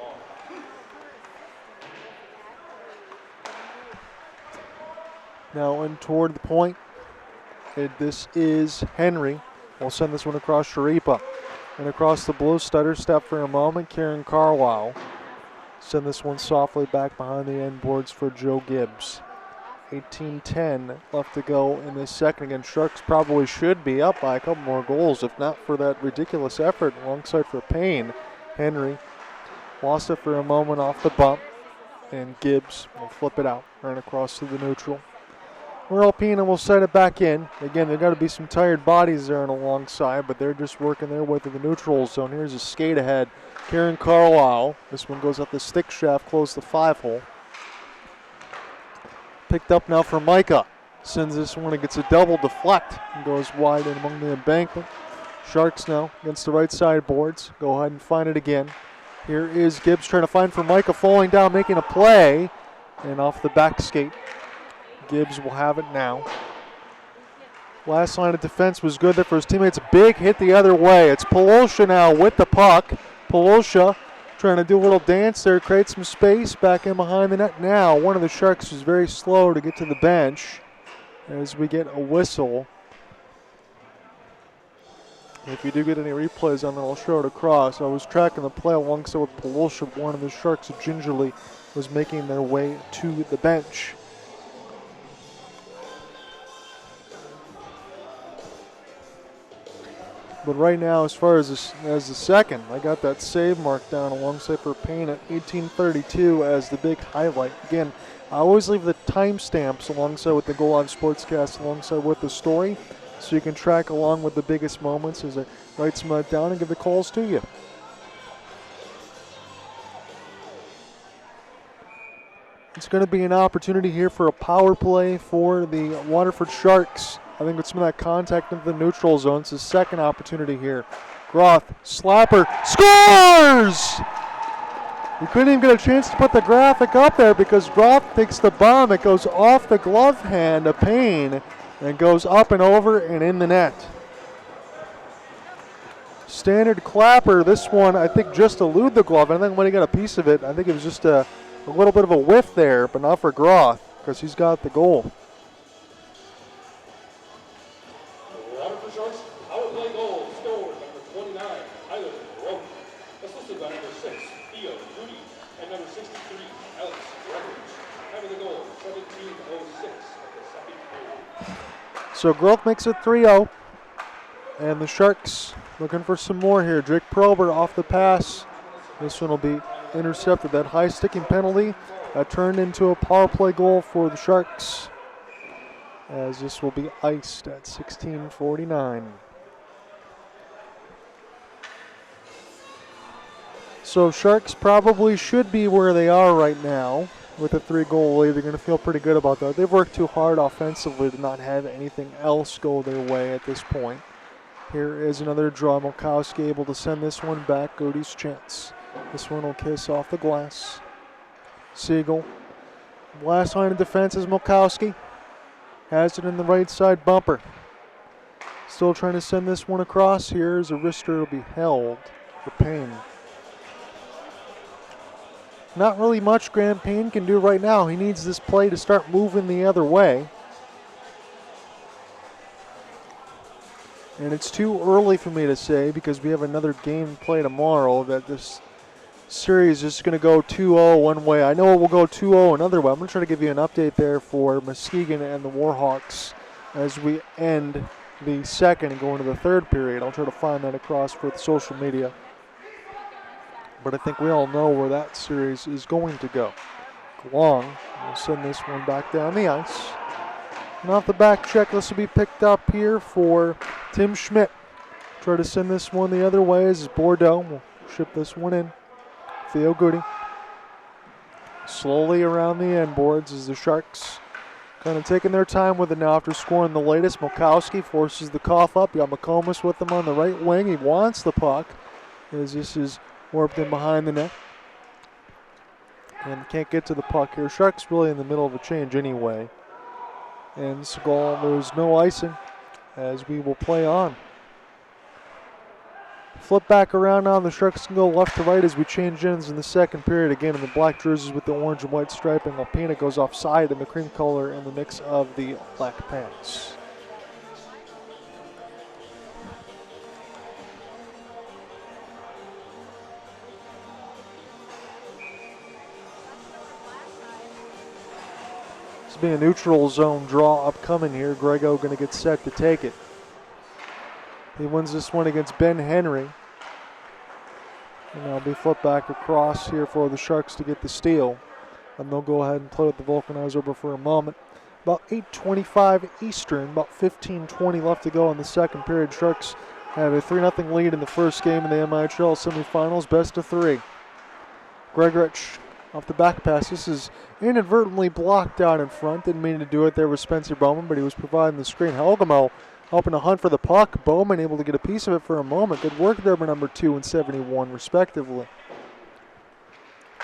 Now in toward the point. This is Henry. We'll send this one across Sharipa. And across the blue, stutter step for a moment, Karen Carlisle. Send this one softly back behind the end boards for Joe Gibbs. 18-10 left to go in this second. Again, Sharks probably should be up by a couple more goals, if not for that ridiculous effort alongside for Payne. Henry lost it for a moment off the bump, and Gibbs will flip it out right across to the neutral. Alpena will set it back in. Again, there got to be some tired bodies there on alongside, but they're just working their way to the neutral zone. Here's a skate ahead. Karen Carlisle. This one goes up the stick shaft, close the 5-hole. Picked up now for Micah. Sends this one and gets a double deflect and goes wide and among the embankment. Sharks now against the right side boards. Go ahead and find it again. Here is Gibbs trying to find for Micah, falling down, making a play, and off the back skate. Gibbs will have it now. Last line of defense was good there for his teammates. Big hit the other way. It's Polosha now with the puck. Polosha trying to do a little dance there, create some space back in behind the net. Now, one of the Sharks was very slow to get to the bench as we get a whistle. If you do get any replays on it, I'll show it across. I was tracking the play alongside with Polosha. One of the Sharks gingerly was making their way to the bench. But right now, as far as the second, I got that save mark down alongside for Payne at 18:32 as the big highlight. Again, I always leave the timestamps alongside with the Goal Live Sportscast, alongside with the story, so you can track along with the biggest moments as I write some of that down and give the calls to you. It's going to be an opportunity here for a power play for the Waterford Sharks. I think with some of that contact into the neutral zone, it's his second opportunity here. Groth, slapper, scores! We couldn't even get a chance to put the graphic up there because Groth takes the bomb. It goes off the glove hand of Payne and goes up and over and in the net. Standard clapper. This one, I think, just eluded the glove. I think when he got a piece of it, I think it was just a little bit of a whiff there, but not for Groth because he's got the goal. So Groth makes it 3-0, and the Sharks looking for some more here. Drake Probert off the pass. This one will be intercepted. That high sticking penalty turned into a power play goal for the Sharks, as this will be iced at 16:49. So Sharks probably should be where they are right now. With a 3-goal lead, they're going to feel pretty good about that. They've worked too hard offensively to not have anything else go their way at this point. Here is another draw. Milkowski able to send this one back. Goody's chance. This one will kiss off the glass. Siegel. Last line of defense is Milkowski. Has it in the right side bumper. Still trying to send this one across. Here's a wrister will be held for Payne. Not really much Grant Payne can do right now. He needs this play to start moving the other way. And it's too early for me to say because we have another game play tomorrow that this series is going to go 2-0 one way. I know it will go 2-0 another way. I'm going to try to give you an update there for Muskegon and the Warhawks as we end the second and go into the third period. I'll try to find that across for the social media. But I think we all know where that series is going to go. Long will send this one back down the ice. And off the back check, this will be picked up here for Tim Schmidt. Try to send this one the other way as Bordeaux will ship this one in. Theo Goody. Slowly around the end boards as the Sharks kind of taking their time with it now after scoring the latest. Milkowski forces the cough up. You got McComas with him on the right wing. He wants the puck as this is warped in behind the net. And can't get to the puck here. Sharks really in the middle of a change anyway. And Segal, there's no icing as we will play on. Flip back around now. The Sharks can go left to right as we change ends in the second period. Again in the black jerseys with the orange and white striping. Alpena goes offside in the cream color and the mix of the black pants. This being a neutral zone draw upcoming here. Grego going to get set to take it. He wins this one against Ben Henry. And that'll be flipped back across here for the Sharks to get the steal. And they'll go ahead and play with the Vulcanizer over for a moment. About 8:25 Eastern, about 15:20 left to go in the second period. Sharks have a 3-0 lead in the first game in the MIHL semifinals, best of three. Gregorich off the back pass. This is inadvertently blocked out in front. Didn't mean to do it there with Spencer Bowman, but he was providing the screen. Helgamo helping to hunt for the puck. Bowman able to get a piece of it for a moment. Good work there by number 2 and 71, respectively.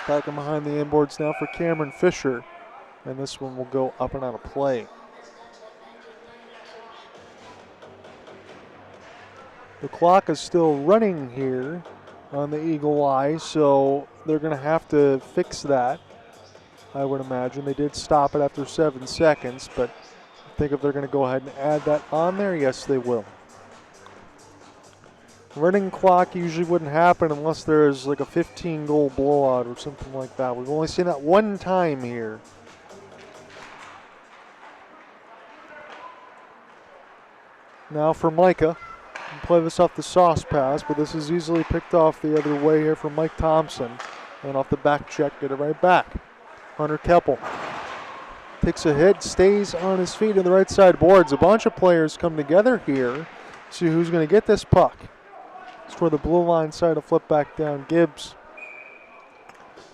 Back in behind the inboards now for Cameron Fisher. And this one will go up and out of play. The clock is still running here on the Eagle Eye, so they're going to have to fix that, I would imagine. They did stop it after 7 seconds, but I think if they're going to go ahead and add that on there, yes, they will. Running clock usually wouldn't happen unless there's like a 15-goal blowout or something like that. We've only seen that one time here. Now for Micah. Play this off the sauce pass, but this is easily picked off the other way here from Mike Thompson. And off the back check, get it right back. Hunter Keppel takes a hit, stays on his feet in the right side boards. A bunch of players come together here. See who's going to get this puck. It's for the blue line side to flip back down. Gibbs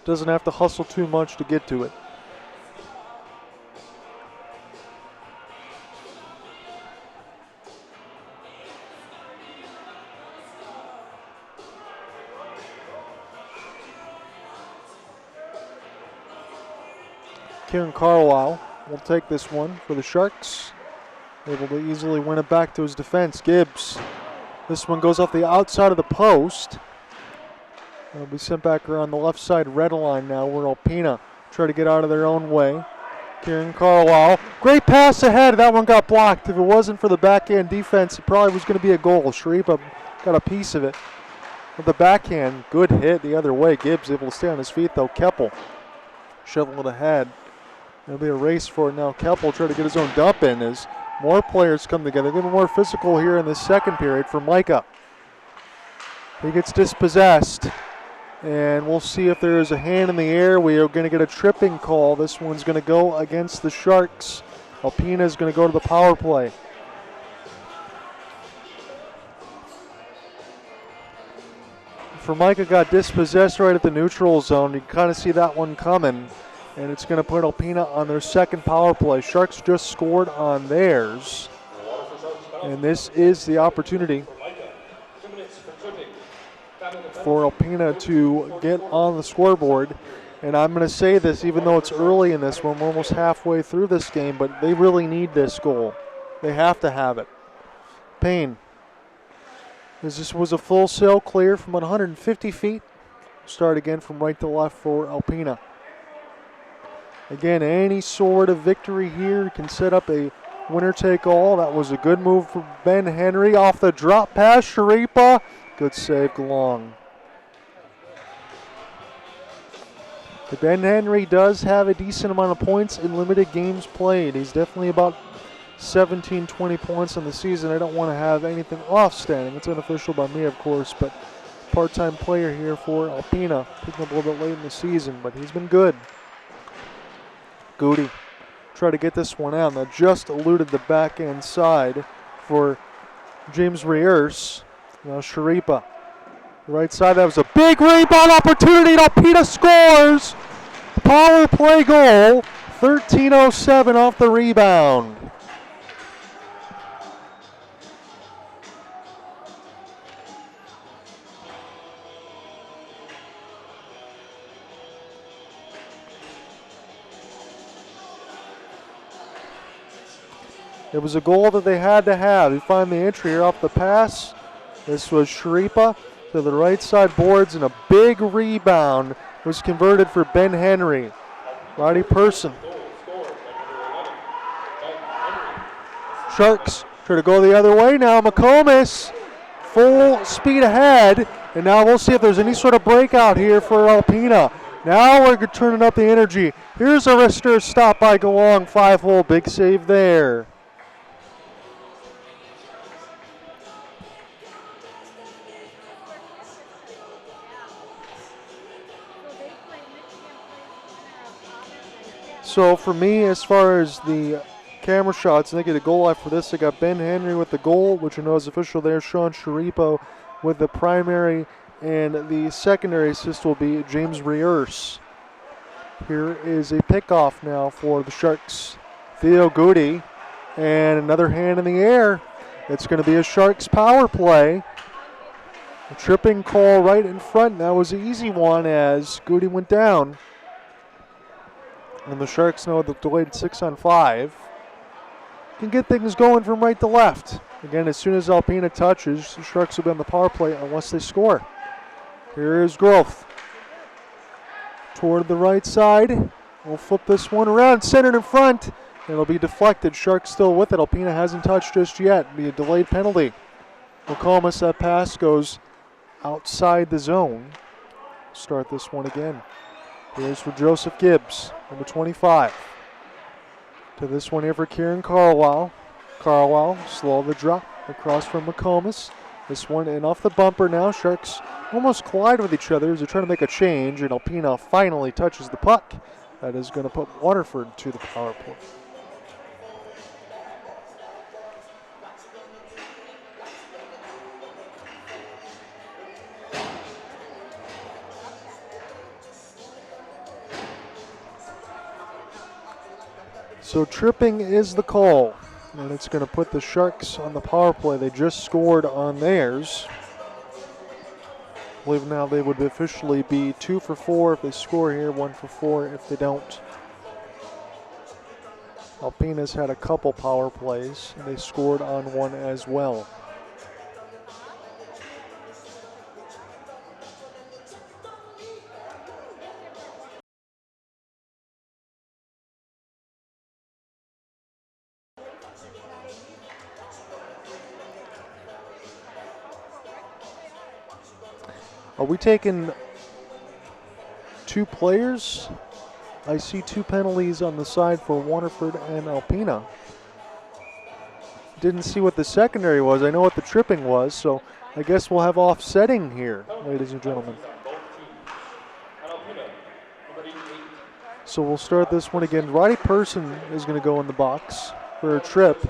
doesn't have to hustle too much to get to it. Kieran Carlisle will take this one for the Sharks. Able to easily win it back to his defense. Gibbs. This one goes off the outside of the post. It'll be sent back around the left side red line now where Alpena try to get out of their own way. Kieran Carlisle. Great pass ahead. That one got blocked. If it wasn't for the backhand defense, it probably was going to be a goal. Sharipa got a piece of it. With the backhand, good hit the other way. Gibbs able to stay on his feet though. Keppel shoveling it ahead. There'll be a race for it now. Keppel trying to get his own dump in as more players come together. Getting more physical here in the second period for Micah. He gets dispossessed. And we'll see if there is a hand in the air. We are going to get a tripping call. This one's going to go against the Sharks. Alpena is going to go to the power play. Formica got dispossessed right at the neutral zone. You can kind of see that one coming. And it's going to put Alpena on their second power play. Sharks just scored on theirs. And this is the opportunity for Alpena to get on the scoreboard. And I'm going to say this, even though it's early in this one, we're almost halfway through this game, but they really need this goal. They have to have it. Payne. This was a full sail clear from 150 feet. Start again from right to left for Alpena. Again, any sort of victory here can set up a winner-take-all. That was a good move for Ben Henry off the drop pass. Sharipa, good save, Long. But Ben Henry does have a decent amount of points in limited games played. He's definitely about 17, 20 points on the season. I don't want to have anything off-standing. It's unofficial by me, of course, but part-time player here for Alpena. Picking up a little bit late in the season, but he's been good. Goody try to get this one out. Now just eluded the backhand side for James Reers. Now Sharipa. The right side, that was a big rebound opportunity. And Alpena scores. Power play goal. 13:07 off the rebound. It was a goal that they had to have. You find the entry here off the pass. This was Sharipa. to the right side boards, and a big rebound was converted for Ben Henry. Roddy Person. Sharks try to go the other way now. McComas full speed ahead, and now we'll see if there's any sort of breakout here for Alpena. Now we're turning up the energy. Here's a wrister stop by Galong, 5-hole, big save there. So for me, as far as the camera shots, and they get a goal after this, I got Ben Henry with the goal, which I know is official there. Sean Sharipo with the primary, and the secondary assist will be James Reurse. Here is a pickoff now for the Sharks. Theo Goody, and another hand in the air. It's going to be a Sharks power play. A tripping call right in front. That was an easy one as Goody went down. And the Sharks know the delayed 6-on-5 can get things going from right to left. Again, as soon as Alpena touches, the Sharks will be on the power play unless they score. Here is Growth. Toward the right side. We'll flip this one around, centered in front. It'll be deflected. Sharks still with it. Alpena hasn't touched just yet. It'll be a delayed penalty. McComas, that pass goes outside the zone. Start this one again. Here's for Joseph Gibbs, number 25. To this one here for Kieran Carlisle. Carlisle, slow the drop across from McComas. This one in off the bumper now. Sharks almost collide with each other as they're trying to make a change, and Alpena finally touches the puck. That is going to put Waterford to the power play. So tripping is the call, and it's going to put the Sharks on the power play. They just scored on theirs. I believe now they would officially be 2 for 4 if they score here, 1 for 4 if they don't. Alpena's had a couple power plays, and they scored on one as well. Are we taking 2 players? I see 2 penalties on the side for Waterford and Alpena. Didn't see what the secondary was. I know what the tripping was, so I guess we'll have offsetting here, ladies and gentlemen. So we'll start this one again. Roddy Person is going to go in the box for a trip.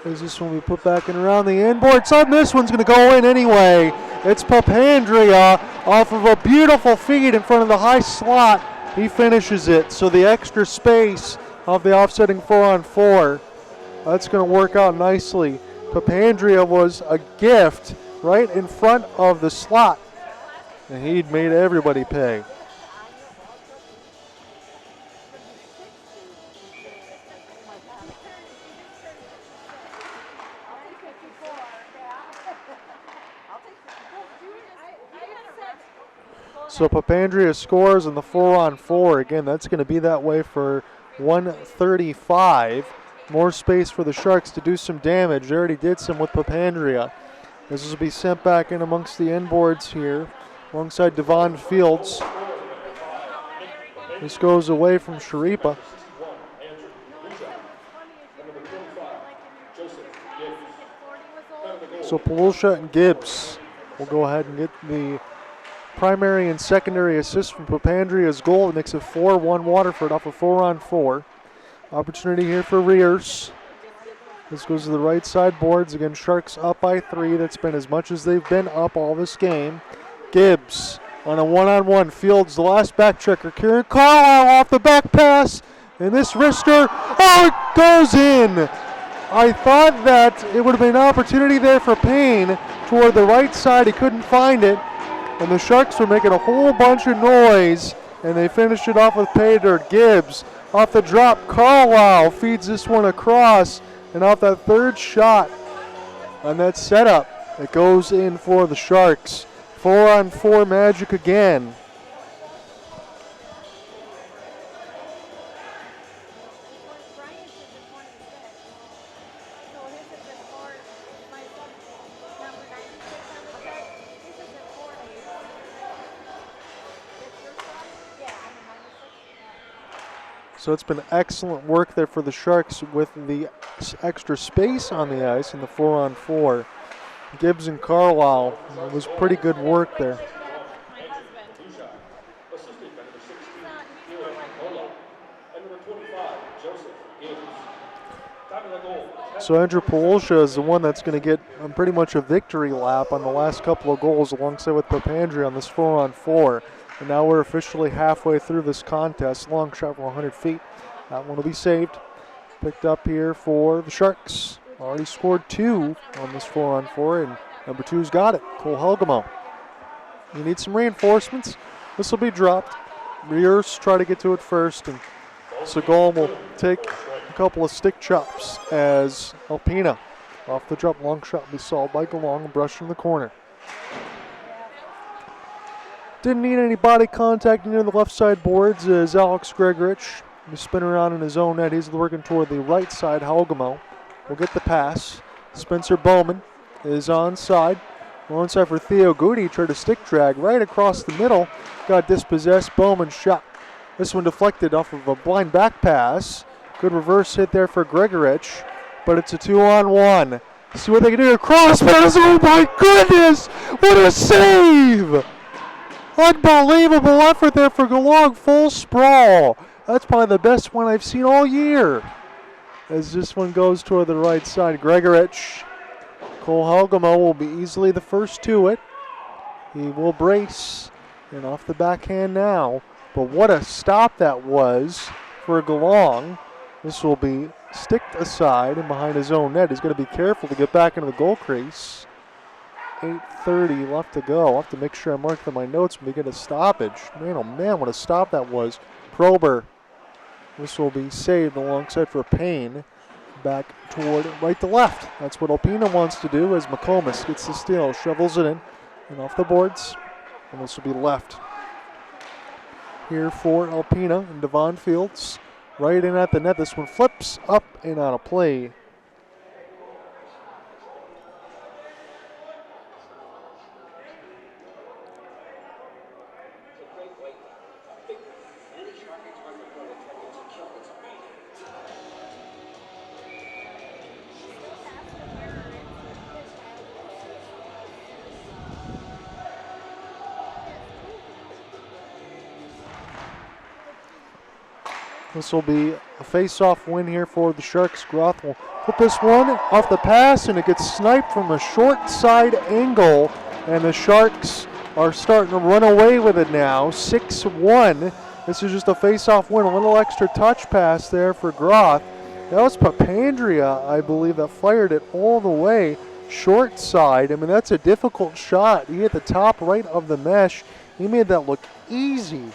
As this one we put back and around the inboard side, and this one's going to go in anyway. It's Papandrea off of a beautiful feed in front of the high slot. He finishes it, so the extra space of the offsetting 4-on-4, that's going to work out nicely. Papandrea was a gift right in front of the slot, and he'd made everybody pay. So Papandrea scores in the 4-on-4. Again, that's going to be that way for 135. More space for the Sharks to do some damage. They already did some with Papandrea. This will be sent back in amongst the inboards here, alongside Devon Fields. This goes away from Sharipa. So Palusha and Gibbs will go ahead and get the primary and secondary assist from Papandrea's goal. It makes it 4-1 Waterford off a 4-on-4. Opportunity here for Rears. This goes to the right side boards. Again, Sharks up by 3. That's been as much as they've been up all this game. Gibbs on a 1-on-1. Fields the last back checker. Kieran Carlisle off the back pass. And this wrister, oh, it goes in. I thought that it would have been an opportunity there for Payne toward the right side. He couldn't find it. And the Sharks were making a whole bunch of noise, and they finished it off with pay dirt. Gibbs off the drop. Carlisle feeds this one across, and off that third shot on that setup, It goes in for the Sharks. 4-on-4 magic again. Brian's is the 26. So his is in 4. My son's number 96 on the set. His is in 4-8. That's your son? Yeah, I'm a 96. Yeah. So it's been excellent work there for the Sharks with the extra space on the ice in the 4-on-4. Gibbs and Carlisle, it was pretty good work there. My husband. Lushak. Assisted by number 16, He's Kieran from like Polo. And number 25, Joseph Gibbs. Time of the goal. So Andrew Polosha is the one that's going to get pretty much a victory lap on the last couple of goals alongside with Papandri on this 4-on-4. And now we're officially halfway through this contest. Long shot from 100 feet. That one will be saved. Picked up here for the Sharks. Already scored 2 on this 4-on-4, and number 2's got it, Cole Helgamo. You need some reinforcements. This will be dropped. Rears try to get to it first, and Segal will take a couple of stick chops as Alpena off the drop. Long shot will be solved by Galong and brushed in the corner. Didn't need any body contact near the left side boards as Alex Gregorich will spin around in his own net. He's working toward the right side. Helgamo will get the pass. Spencer Bowman is onside. Onside for Theo Goody. Tried to stick drag right across the middle. Got dispossessed. Bowman shot. This one deflected off of a blind back pass. Good reverse hit there for Gregorich. But it's a 2-on-1. See what they can do. A cross pass. Oh my goodness! What a save! Unbelievable effort there for Galong. Full sprawl. That's probably the best one I've seen all year. As this one goes toward the right side. Gregorich. Cole Helgamo will be easily the first to it. He will brace. And off the backhand now. But what a stop that was for Galong. This will be sticked aside and behind his own net. He's going to be careful to get back into the goal crease. 8:30 left to go. I'll have to make sure I mark them in my notes when we get a stoppage. Man, oh man, what a stop that was. Prober. This will be saved alongside for Payne. Back toward right to left. That's what Alpena wants to do as McComas gets the steal, shovels it in, and off the boards. And this will be left. Here for Alpena and Devon Fields. Right in at the net. This one flips up and out of play. This will be a face-off win here for the Sharks. Groth will put this one off the pass, and it gets sniped from a short side angle, and the Sharks are starting to run away with it now. 6-1. This is just a face-off win. A little extra touch pass there for Groth. That was Papandria, I believe, that fired it all the way short side. I mean, that's a difficult shot. He hit the top right of the mesh. He made that look easy.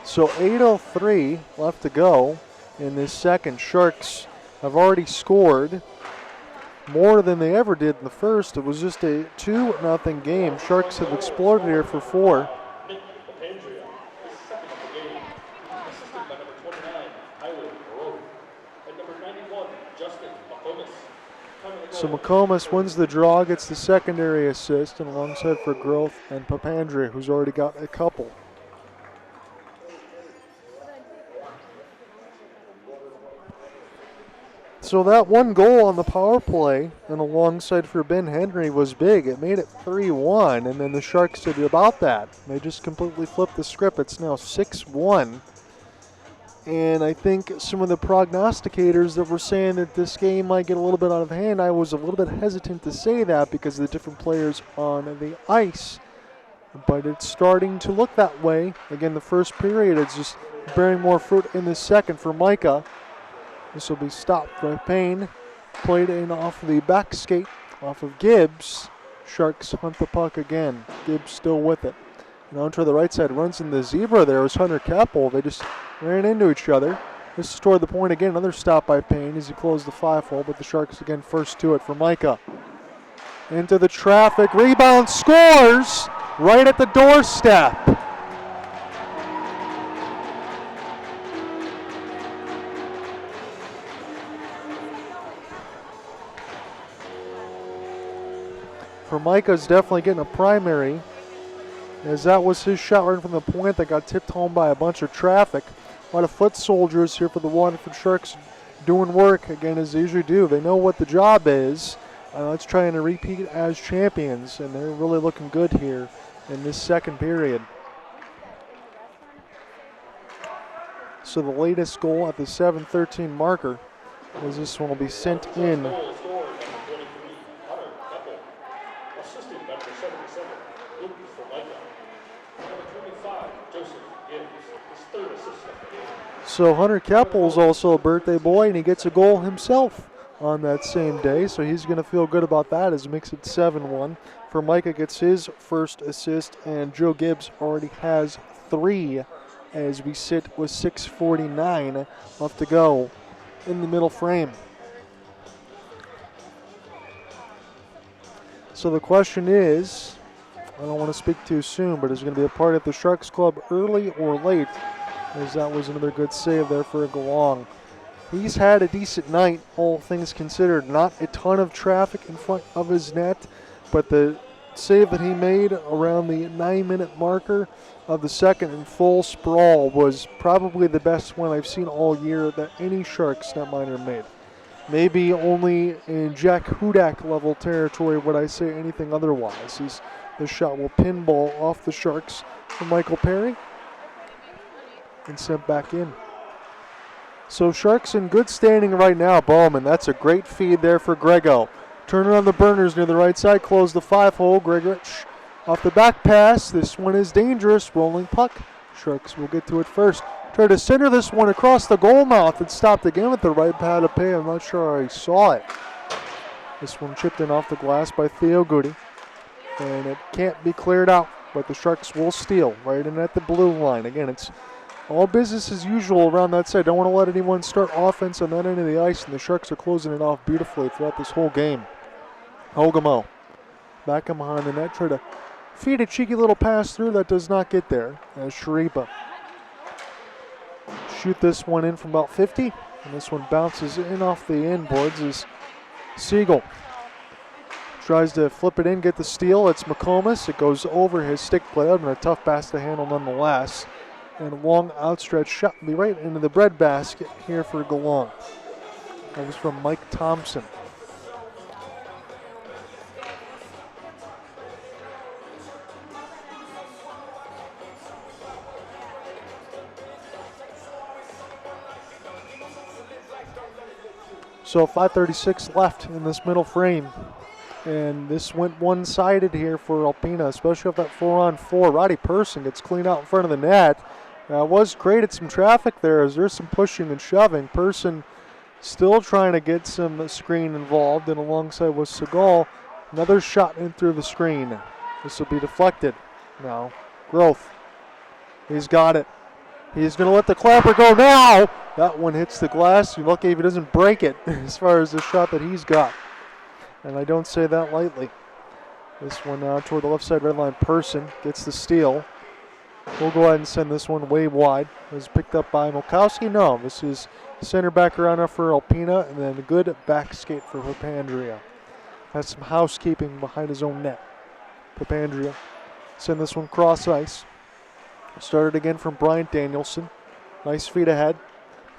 So 8:03 left to go in this second. Sharks have already scored more than they ever did in the first. It was just a 2-0 game. Sharks have explored here for 4. Nick Papandria is second of the game. Assisted by number 29, Tyler Rowe. And number 91, Justin McComas. Time of the So goal. McComas wins the draw, gets the secondary assist, and alongside for Groth and Papandria, who's already got a couple. So that one goal on the power play and alongside for Ben Henry was big. It made it 3-1, and then the Sharks did about that. They just completely flipped the script. It's now 6-1. And I think some of the prognosticators that were saying that this game might get a little bit out of hand, I was a little bit hesitant to say that because of the different players on the ice. But it's starting to look that way. Again, the first period is just bearing more fruit in the second for Micah. This will be stopped by Payne. Played in off the back skate, off of Gibbs. Sharks hunt the puck again. Gibbs still with it. And on to the right side, runs in the zebra there was Hunter Keppel. They just ran into each other. This is toward the point again. Another stop by Payne as he closed the 5-hole, but the Sharks again first to it for Micah. Into the traffic, rebound, scores right at the doorstep. For Micah's definitely getting a primary, as that was his shot right from the point that got tipped home by a bunch of traffic. A lot of foot soldiers here for the Waterford Sharks doing work, again, as they usually do. They know what the job is. Let's try and repeat as champions, and they're really looking good here in this second period. So the latest goal at the 7:13 marker, as this one will be sent in. Goal scored number 23, Hunter Keppel. Assisting number 77, Luke Formica. Number 25, Joseph Gibbs. His third assist of the game. So Hunter Keppel's also a birthday boy, and he gets a goal himself on that same day, so he's going to feel good about that as it makes it 7-1. Formica gets his first assist, and Joe Gibbs already has 3 as we sit with 6:49 left to go in the middle frame. So the question is, I don't want to speak too soon, but is it going to be a party at the Sharks Club early or late? As that was another good save there for Galong. He's had a decent night, all things considered. Not a ton of traffic in front of his net, but the save that he made around the 9-minute marker of the second in full sprawl was probably the best one I've seen all year that any Sharks netminder made. Maybe only in Jack Hudak level territory would I say anything otherwise. This shot will pinball off the Sharks from Michael Perry and sent back in. So Sharks in good standing right now. Bowman, that's a great feed there for Grego. Turn it on the burners near the right side, close the 5-hole. Gregorich off the back pass. This one is dangerous, rolling puck. Sharks will get to it first. Try to center this one across the goal mouth. It stopped again with the right pad of pay. I'm not sure I saw it. This one chipped in off the glass by Theo Goody. And it can't be cleared out, but the Sharks will steal right in at the blue line. Again, it's all business as usual around that side. Don't want to let anyone start offense on that end of the ice, and the Sharks are closing it off beautifully throughout this whole game. Hogamo back in behind the net, try to feed a cheeky little pass through that does not get there. As Sharipa shoot this one in from about 50, and this one bounces in off the inboards as Siegel tries to flip it in, get the steal. It's McComas. It goes over his stick play, and a tough pass to handle nonetheless. And a long outstretched shot will be right into the breadbasket here for Galong. That was from Mike Thompson. So 5:36 left in this middle frame. And this went one-sided here for Alpena, especially off that 4-on-4. Roddy Person gets clean out in front of the net. Was created some traffic there as there's some pushing and shoving. Person still trying to get some screen involved, and alongside with Segal, another shot in through the screen. This will be deflected. Now, Growth. He's got it. He's going to let the clapper go now. That one hits the glass. You're lucky if he doesn't break it as far as the shot that he's got. And I don't say that lightly. This one now toward the left side red line. Person gets the steal. We'll go ahead and send this one way wide. It was picked up by Milkowski. No, this is center back around for Alpena, and then a good back skate for Papandrea. Has some housekeeping behind his own net. Papandrea send this one cross ice. Started again from Bryant Danielson. Nice feet ahead.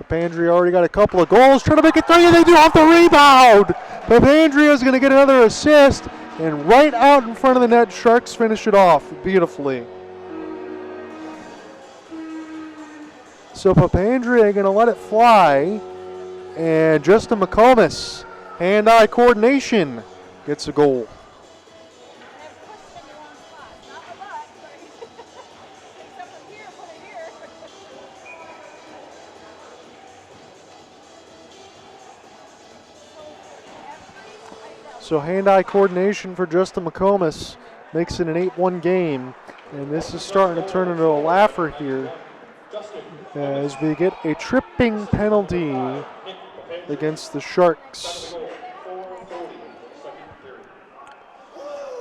Papandrea already got a couple of goals. Trying to make it 3, and they do off the rebound. Papandrea is going to get another assist, and right out in front of the net, Sharks finish it off beautifully. So Papandrea going to let it fly, and Justin McComas, hand-eye coordination, gets a goal. So hand-eye coordination for Justin McComas makes it an 8-1 game. And this is starting to turn into a laugher here as we get a tripping penalty against the Sharks.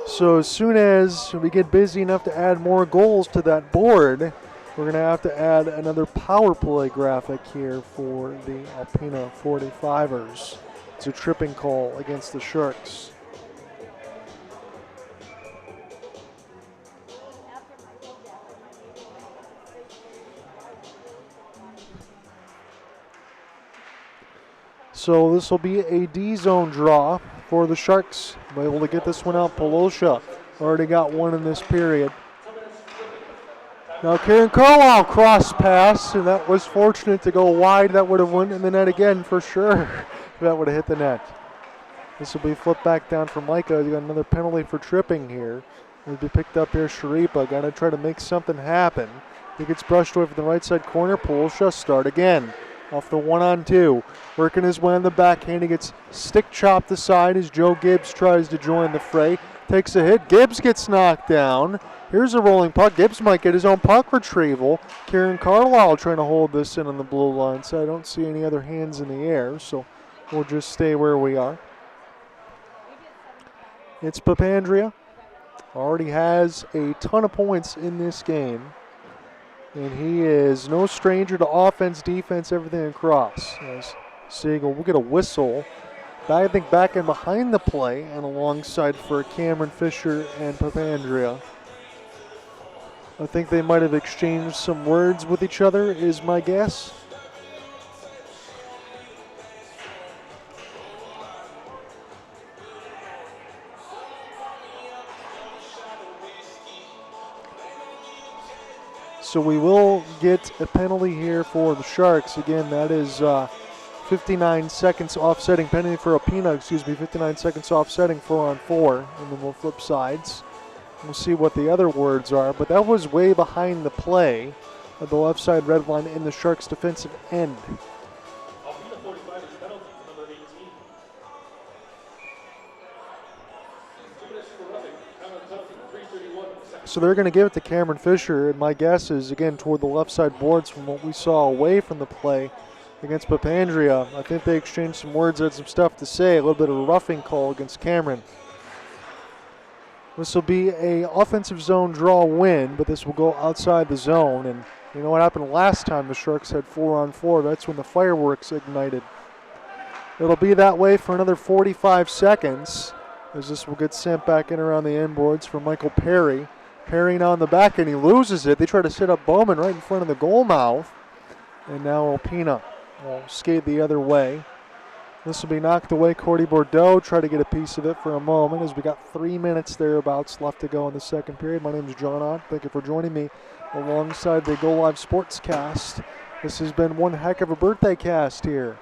So as soon as we get busy enough to add more goals to that board, we're going to have to add another power play graphic here for the Alpena 45ers. It's a tripping call against the Sharks. So this will be a D-zone draw for the Sharks. Be able to get this one out. Polosha already got one in this period. Now Kieran Carlisle cross pass, and that was fortunate to go wide. That would have went in the net again for sure. That would have hit the net. This will be flipped back down for Micah. You got another penalty for tripping here. It'll be picked up here. Sharipa got to try to make something happen. He gets brushed away from the right side corner. Polosha start again. Off the 1-on-2. Working his way on the backhand. He gets stick chopped aside as Joe Gibbs tries to join the fray. Takes a hit. Gibbs gets knocked down. Here's a rolling puck. Gibbs might get his own puck retrieval. Kieran Carlisle trying to hold this in on the blue line. So I don't see any other hands in the air. So we'll just stay where we are. It's Papandrea. Already has a ton of points in this game. And he is no stranger to offense, defense, everything across. As Siegel will get a whistle. I think back and behind the play and alongside for Cameron Fisher and Papandrea. I think they might have exchanged some words with each other, is my guess. So we will get a penalty here for the Sharks. Again, that is 59 seconds offsetting penalty for Alpena, 59 seconds offsetting 4-on-4, and then we'll flip sides. We'll see what the other words are, but that was way behind the play at the left side red line in the Sharks' defensive end. Alpena 45 is penalty, number 18. 2 minutes for roughing, penalty, 3:31 seconds. So they're going to give it to Cameron Fisher, and my guess is, again, toward the left side boards from what we saw away from the play against Papandrea. I think they exchanged some words, had some stuff to say, a little bit of a roughing call against Cameron. This will be a offensive zone draw win, but this will go outside the zone. And you know what happened last time the Sharks had 4-on-4? That's when the fireworks ignited. It'll be that way for another 45 seconds as this will get sent back in around the end boards for Michael Perry. Perry now in the back, and he loses it. They try to set up Bowman right in front of the goal mouth. And now Alpena will skate the other way. This will be knocked away. Cordy Bordeaux try to get a piece of it for a moment as we got 3 minutes thereabouts left to go in the second period. My name is John Ott. Thank you for joining me alongside the Go Live Sportscast. This has been one heck of a birthday cast here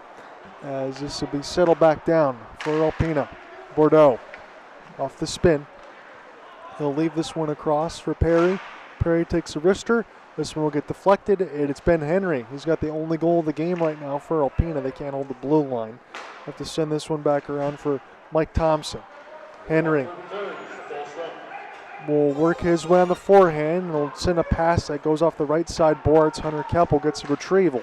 as this will be settled back down for Alpena. Bordeaux off the spin. He'll leave this one across for Perry. Perry takes a wrister. This one will get deflected, and it's Ben Henry. He's got the only goal of the game right now for Alpena. They can't hold the blue line. Have to send this one back around for Mike Thompson. Henry will work his way on the forehand, and will send a pass that goes off the right side boards. Hunter Keppel gets a retrieval.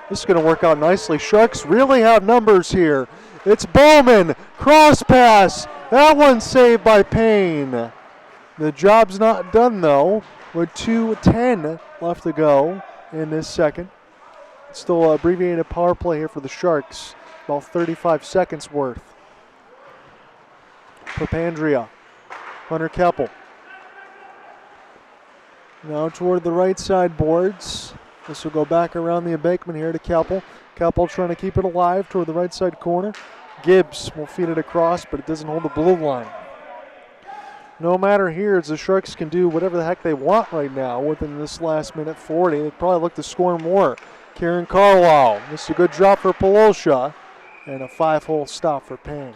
This is going to work out nicely. Sharks really have numbers here. It's Bowman. Cross pass. That one's saved by Payne. The job's not done, though, with 2:10 left to go in this second. It's still an abbreviated power play here for the Sharks. About 35 seconds worth. Papandrea. Hunter Keppel. Now toward the right side boards. This will go back around the embankment here to Keppel. Keppel trying to keep it alive toward the right side corner. Gibbs will feed it across, but it doesn't hold the blue line. No matter here, as the Sharks can do whatever the heck they want right now within this last minute 40. They'd probably look to score more. Kieran Carlisle. This is a good drop for Polosha. And a 5-hole stop for Payne.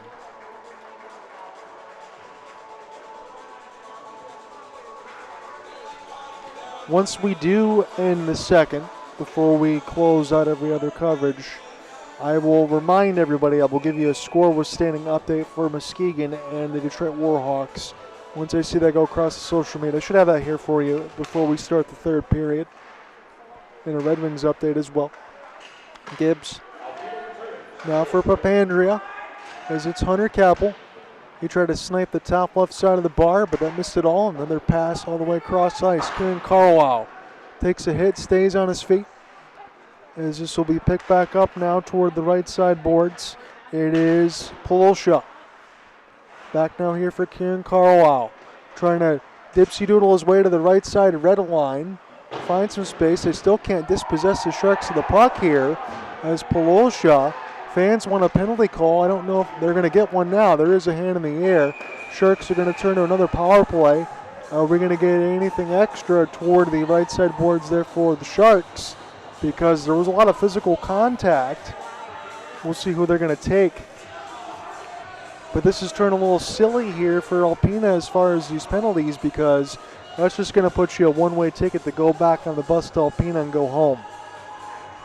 Once we do end the second, before we close out every other coverage, I will remind everybody, I will give you a score with standing update for Muskegon and the Detroit Warhawks once I see that go across the social media. I should have that here for you before we start the third period. And a Red Wings update as well. Gibbs. Now for Papandrea, as it's Hunter Capel. He tried to snipe the top left side of the bar, but that missed it all. Another pass all the way across ice. Kieran Carlisle takes a hit, stays on his feet. As this will be picked back up now toward the right side boards. It is Polosha. Back now here for Kieran Carlisle. Trying to dipsy doodle his way to the right side red line. Find some space. They still can't dispossess the Sharks of the puck here. As Polosha, fans want a penalty call. I don't know if they're going to get one now. There is a hand in the air. Sharks are going to turn to another power play. Are we going to get anything extra toward the right side boards there for the Sharks? Because there was a lot of physical contact. We'll see who they're going to take. But this has turned a little silly here for Alpena as far as these penalties, because that's just going to put you a one-way ticket to go back on the bus to Alpena and go home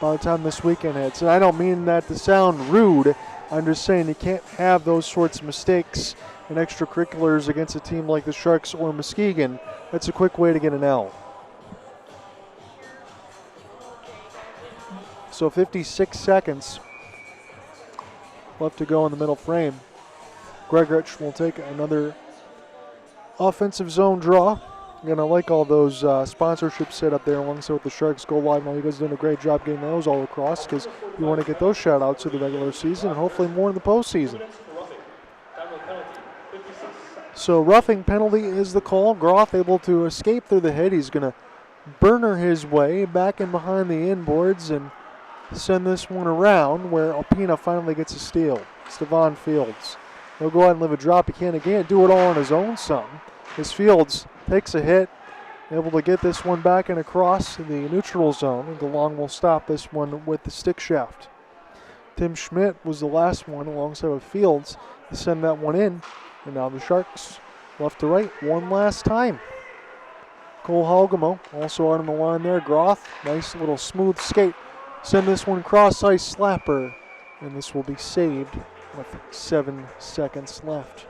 by the time this weekend hits. And I don't mean that to sound rude. I'm just saying you can't have those sorts of mistakes and extracurriculars against a team like the Sharks or Muskegon. That's a quick way to get an L. So 56 seconds left to go in the middle frame. Gregorich will take another offensive zone draw. Again, I like all those sponsorships set up there alongside with the Sharks Go Live. Now you guys are doing a great job getting those all across, because you want to get those shout outs to the regular season and hopefully more in the postseason. So roughing penalty is the call. Groth able to escape through the hit. He's going to burner his way back in behind the inboards and send this one around, where Alpena finally gets a steal. Stevan Fields. He'll go ahead and live a drop. He can't again do it all on his own some. As Fields takes a hit, able to get this one back and across the neutral zone. And DeLong will stop this one with the stick shaft. Tim Schmidt was the last one alongside with Fields to send that one in. And now the Sharks left to right one last time. Cole Halgamo also out on the line there. Groth, nice little smooth skate. Send this one cross ice slapper. And this will be saved with 7 seconds left.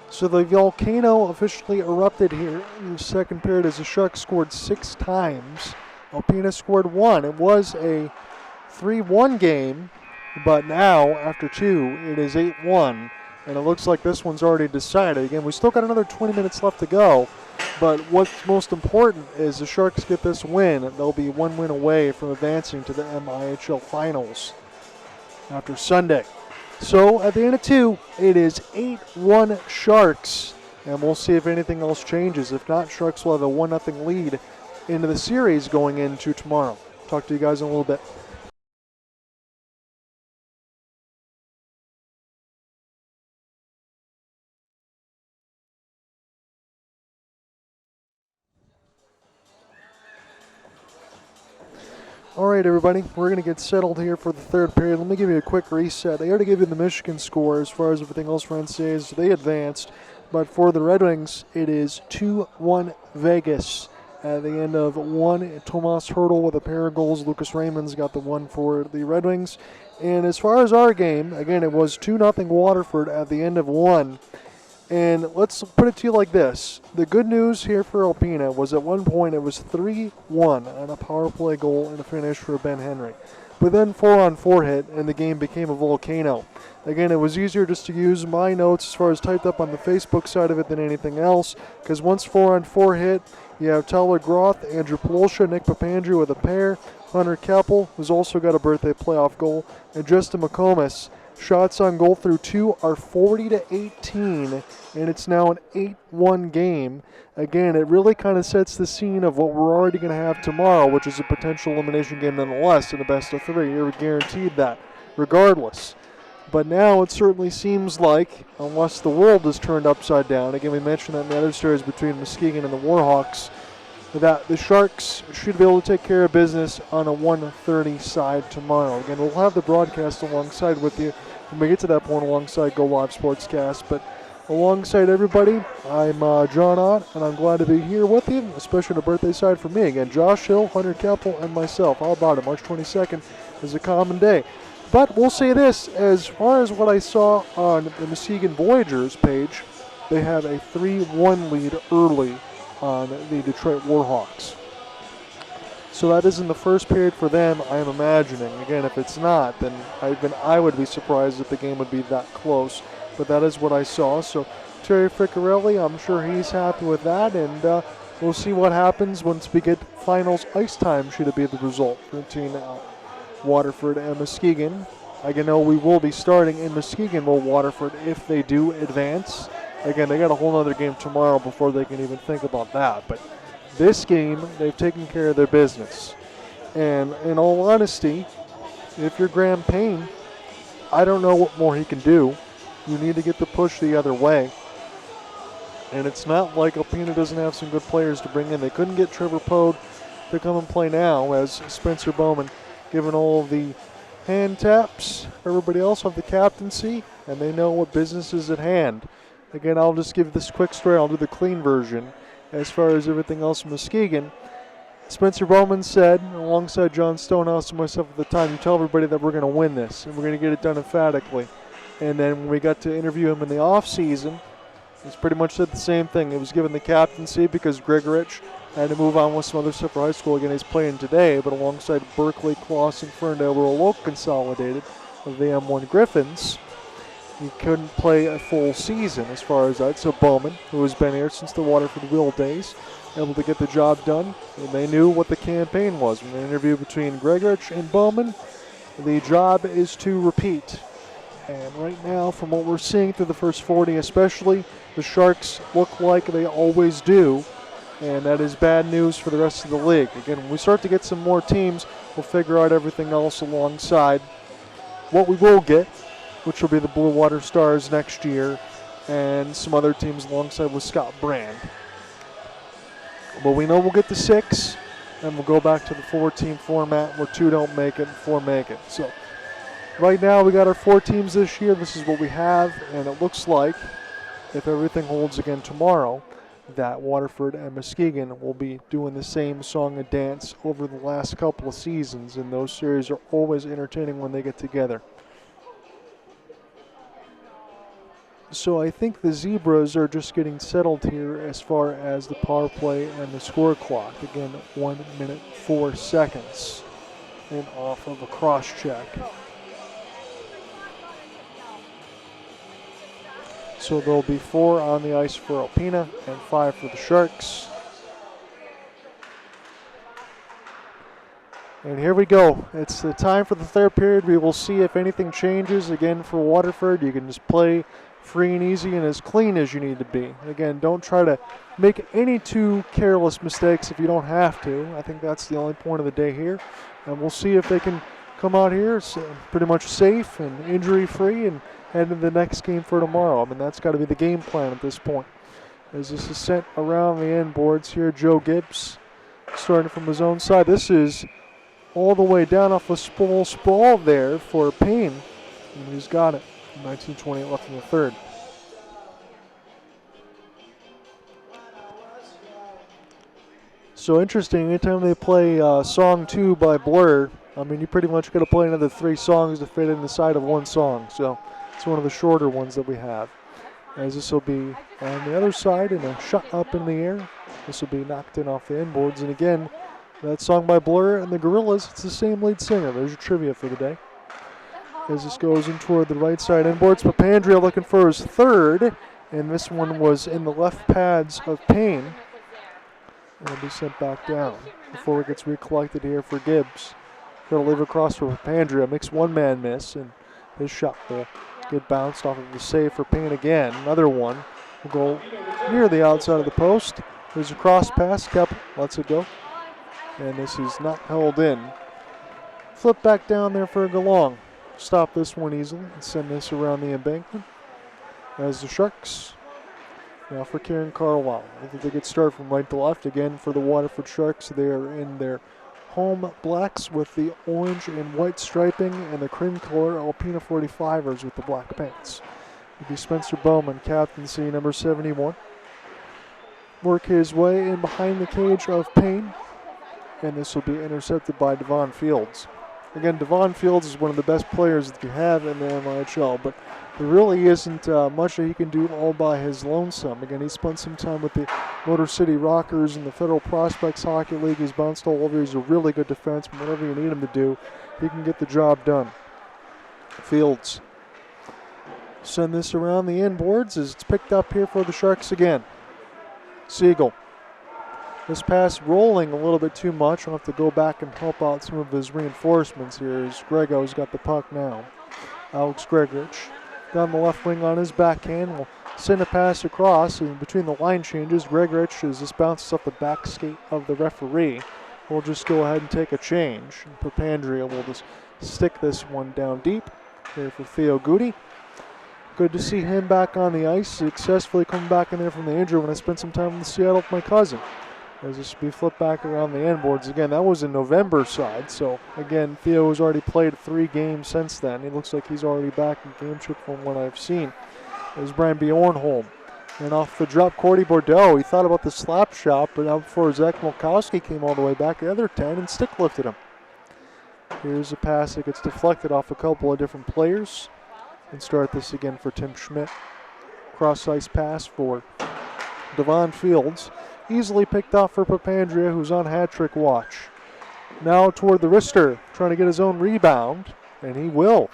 So the volcano officially erupted here in the second period as the Sharks scored 6 times. Alpena scored 1. It was a 3-1 game, but now after 2 it is 8-1, and it looks like this one's already decided. Again, we still got another 20 minutes left to go, but what's most important is the Sharks get this win. They'll be 1 win away from advancing to the MIHL Finals after Sunday. So at the end of 2, it is 8-1 Sharks, and we'll see if anything else changes. If not, Sharks will have a 1-0 lead into the series going into tomorrow. Talk to you guys in a little bit. All right, everybody, we're going to get settled here for the third period. Let me give you a quick reset. I already gave you the Michigan score as far as everything else for NCAAs. So they advanced, but for the Red Wings, it is 2-1 Vegas. At the end of 1, Tomas Hertl with a pair of goals. Lucas Raymond's got the one for the Red Wings. And as far as our game, again, it was 2-0 Waterford at the end of 1. And let's put it to you like this. The good news here for Alpena was at one point it was 3-1 on a power play goal and a finish for Ben Henry. But then 4-on-4 hit and the game became a volcano. Again, it was easier just to use my notes as far as typed up on the Facebook side of it than anything else, because once 4-on-4 hit, you have Tyler Groth, Andrew Polosha, Nick Papandreou with a pair, Hunter Keppel, who's also got a birthday playoff goal, and Justin McComas. Shots on goal through 2 are 40-18, and it's now an 8-1 game. Again, it really kind of sets the scene of what we're already going to have tomorrow, which is a potential elimination game nonetheless in the best of 3. You're guaranteed that, regardless. But now it certainly seems like, unless the world is turned upside down, again, we mentioned that in the other series between Muskegon and the Warhawks, that the Sharks should be able to take care of business on a 1:30 side tomorrow. Again, we'll have the broadcast alongside with you when we get to that point alongside Go Live Sportscast. But alongside everybody, I'm John Ott, and I'm glad to be here with you, especially on the birthday side for me. Again, Josh Hill, Hunter Keppel, and myself. How about it? March 22nd is a common day. But we'll say this, as far as what I saw on the Muskegon Voyagers page, they have a 3-1 lead early on the Detroit Warhawks. So that is in the first period for them, I am imagining. Again, if it's not, then I would be surprised if the game would be that close. But that is what I saw. So Terry Friccarelli, I'm sure he's happy with that, and we'll see what happens once we get finals ice time, should it be the result between Waterford and Muskegon. I know we will be starting in Muskegon with Waterford if they do advance. Again, they got a whole other game tomorrow before they can even think about that. But this game, they've taken care of their business. And in all honesty, if you're Graham Payne, I don't know what more he can do. You need to get the push the other way. And it's not like Alpena doesn't have some good players to bring in. They couldn't get Trevor Pode to come and play now, as Spencer Bowman, given all of the hand taps, everybody else have the captaincy, and they know what business is at hand. Again, I'll just give this quick story. I'll do the clean version. As far as everything else in Muskegon, Spencer Bowman said, alongside John Stonehouse and myself at the time, you tell everybody that we're going to win this, and we're going to get it done emphatically. And then when we got to interview him in the offseason, he's pretty much said the same thing. It was given the captaincy because Grigorich had to move on with some other stuff for high school. Again, he's playing today, but alongside Berkeley, Kloss, and Ferndale were all consolidated of the M1 Griffins. He couldn't play a full season as far as that. So Bowman, who has been here since the Waterford Wheel days, able to get the job done. And they knew what the campaign was. When the interview between Grigorich and Bowman, the job is to repeat. And right now, from what we're seeing through the first 40 especially, the Sharks look like they always do. And that is bad news for the rest of the league. Again, when we start to get some more teams, we'll figure out everything else alongside what we will get, which will be the Blue Water Stars next year, and some other teams alongside with Scott Brand. But we know we'll get to 6, and we'll go back to the 4-team format where 2 don't make it and 4 make it. So right now we got our 4 teams this year. This is what we have, and it looks like, if everything holds again tomorrow, that Waterford and Muskegon will be doing the same song and dance over the last couple of seasons, and those series are always entertaining when they get together. So I think the Zebras are just getting settled here as far as the power play and the score clock. Again, 1 minute 4 seconds, and off of a cross check. So there'll be 4 on the ice for Alpena and 5 for the Sharks. And here we go. It's the time for the third period. We will see if anything changes. Again, for Waterford, you can just play free and easy and as clean as you need to be. Again, don't try to make any too careless mistakes if you don't have to. I think that's the only point of the day here. And we'll see if they can come out here pretty much safe and injury-free and head into the next game for tomorrow. I mean, that's got to be the game plan at this point. As this is sent around the end boards here, Joe Gibbs starting from his own side. This is all the way down off a sprawl there for Payne, and he's got it. 19:28 left in the third. So interesting, anytime they play Song 2 by Blur, I mean, you pretty much got to play another 3 songs to fit in the side of one song. So it's one of the shorter ones that we have. As this will be on the other side and a shot up in the air. This will be knocked in off the end boards. And again, that song by Blur and the Gorillas, it's the same lead singer. There's your trivia for the day. As this goes in toward the right side end boards. Papandrea looking for his third. And this one was in the left pads of Payne. And it'll be sent back down before it gets recollected here for Gibbs. Going to leave across for Papandrea. Makes one man miss. And his shot will get bounced off of the save for Payne again. Another one will go near the outside of the post. There's a cross pass. Kepp lets it go. And this is not held in. Flip back down there for Galong. Stop this one easily and send this around the embankment. As the Sharks, now for Kieran Carlisle. I think they get started from right to left. Again, for the Waterford Sharks, they are in their home blacks with the orange and white striping and the cream color Alpena 45ers with the black pants. It'll be Spencer Bowman, captaincy number 71. Work his way in behind the cage of Payne, and this will be intercepted by Devon Fields. Again, Devon Fields is one of the best players that you have in the MIHL, but there really isn't much that he can do all by his lonesome. Again, he spent some time with the Motor City Rockers and the Federal Prospects Hockey League. He's bounced all over. He's a really good defenseman. Whatever you need him to do, he can get the job done. Fields send this around the inboards as it's picked up here for the Sharks again. Siegel. This pass rolling a little bit too much. I'll have to go back and help out some of his reinforcements here as Grego's got the puck now. Alex Gregorich down the left wing on his backhand will send a pass across, and between the line changes, Gregorich, as this bounces off the back skate of the referee, will just go ahead and take a change. And Papandrea will just stick this one down deep here for Theo Goody. Good to see him back on the ice, successfully coming back in there from the injury when I spent some time in Seattle with my cousin. As this will be flipped back around the end boards again. That was in November side, so again, Theo has already played 3 games since then. He looks like he's already back in game shape from what I've seen. There's Brian Bjornholm. And off the drop, Cordy Bordeaux. He thought about the slap shot, but now before Zach Mulkowski came all the way back, the other 10 and stick lifted him. Here's a pass that gets deflected off a couple of different players. And start this again for Tim Schmidt. Cross-ice pass for Devon Fields. Easily picked off for Papandrea, who's on hat-trick watch. Now toward the wrister, trying to get his own rebound, and he will.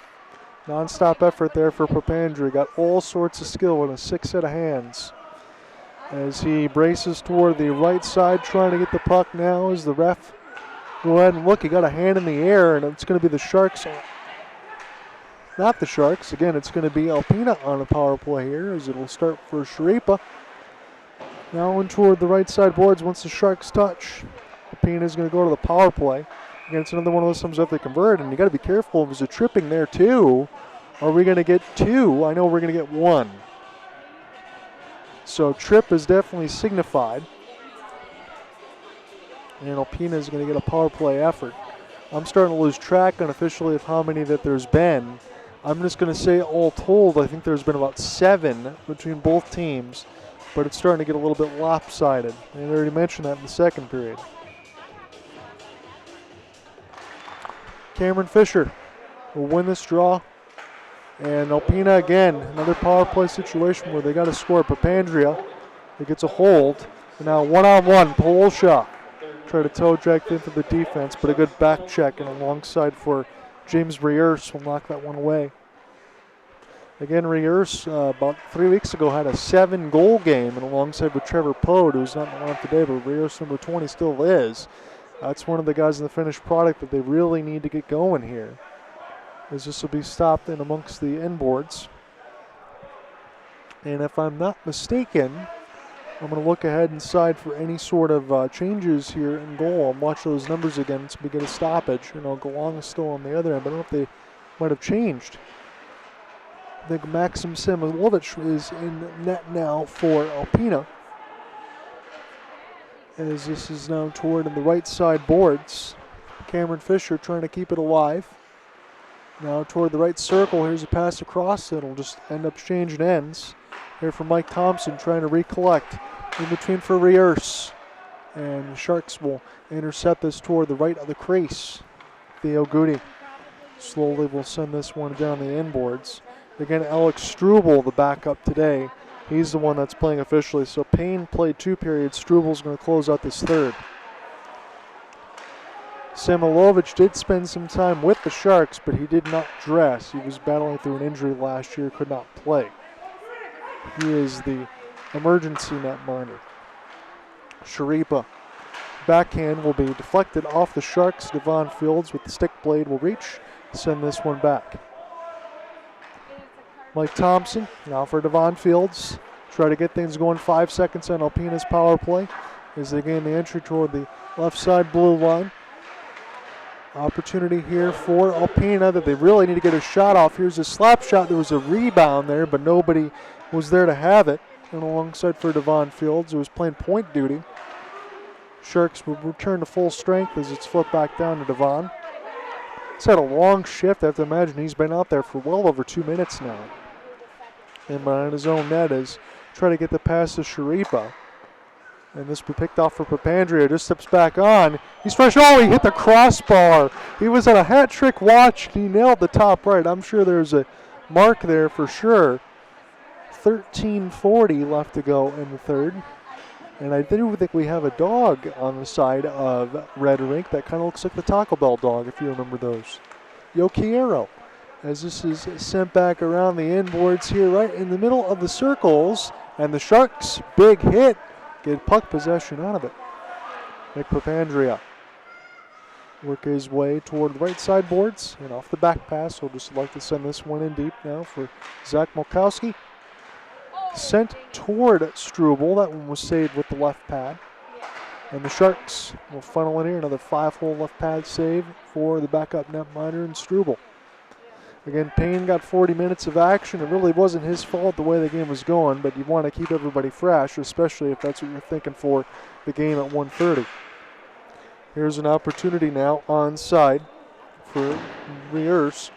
Non-stop effort there for Papandrea. Got all sorts of skill with a 6 set of hands. As he braces toward the right side, trying to get the puck now as the ref go ahead and look. He got a hand in the air, and it's going to be the Sharks. Not the Sharks. Again, it's going to be Alpena on a power play here as it will start for Sharipa. Now in toward the right side boards once the Sharks touch. Alpena is going to go to the power play. Again, it's another one of those times if they convert, and you got to be careful if there's a tripping there too. Are we going to get 2? I know we're going to get 1. So trip is definitely signified. And Alpena is going to get a power play effort. I'm starting to lose track unofficially of how many that there's been. I'm just going to say all told, I think there's been about 7 between both teams, but it's starting to get a little bit lopsided. And I already mentioned that in the second period. Cameron Fisher will win this draw. And Alpena again, another power play situation where they got to score. Papandrea, it gets a hold. And now one-on-one, Polsha. Try to toe drag into the defense, but a good back check and alongside for James Riers will knock that one away. Again, Riers about 3 weeks ago had a 7-goal game, and alongside with Trevor Pode, who's not in the lineup today, but Riers number 20 still is. That's one of the guys in the finished product that they really need to get going here, as this will be stopped in amongst the end boards. And if I'm not mistaken, I'm going to look ahead inside for any sort of changes here in goal. I'll watch those numbers again so we get a stoppage. You know, Galong is still on the other end, but I don't know if they might have changed. I think Maxim Similovic is in net now for Alpena. As this is now toward the right side boards. Cameron Fisher trying to keep it alive. Now toward the right circle, here's a pass across. It'll just end up changing ends. Here for Mike Thompson trying to recollect. In between for Riers. And the Sharks will intercept this toward the right of the crease. Theo Goody slowly will send this one down the inboards. Again, Alex Struble, the backup today. He's the one that's playing officially. So Payne played 2 periods. Struble's going to close out this third. Samilovic did spend some time with the Sharks, but he did not dress. He was battling through an injury last year, could not play. He is the emergency netminder. Sharipa. Backhand will be deflected off the Sharks. Devon Fields with the stick blade will reach. Send this one back. Mike Thompson now for Devon Fields. Try to get things going. 5 seconds on Alpena's power play as they gain the entry toward the left side blue line. Opportunity here for Alpena that they really need to get a shot off. Here's a slap shot. There was a rebound there, but nobody was there to have it. And alongside for Devon Fields, who was playing point duty. Sharks will return to full strength as it's flipped back down to Devon. He's had a long shift. I have to imagine he's been out there for well over 2 minutes now. And behind his own net is try to get the pass to Sharipa. And this will be picked off for Papandrea. Just steps back on. He's fresh. Oh, he hit the crossbar. He was at a hat trick watch. He nailed the top right. I'm sure there's a mark there for sure. 13:40 left to go in the third. And I do think we have a dog on the side of Red Rink that kind of looks like the Taco Bell dog, if you remember those. Yo Quiero. As this is sent back around the inboards here, right in the middle of the circles. And the Sharks, big hit, get puck possession out of it. Nick Papandrea work his way toward the right side boards and off the back pass. He'll just like to send this one in deep now for Zach Molkowski. Sent toward Struble. That one was saved with the left pad. And the Sharks will funnel in here. Another 5-hole left pad save for the backup netminder and Struble. Again, Payne got 40 minutes of action. It really wasn't his fault the way the game was going, but you want to keep everybody fresh, especially if that's what you're thinking for the game at 1:30. Here's an opportunity now onside for Riers.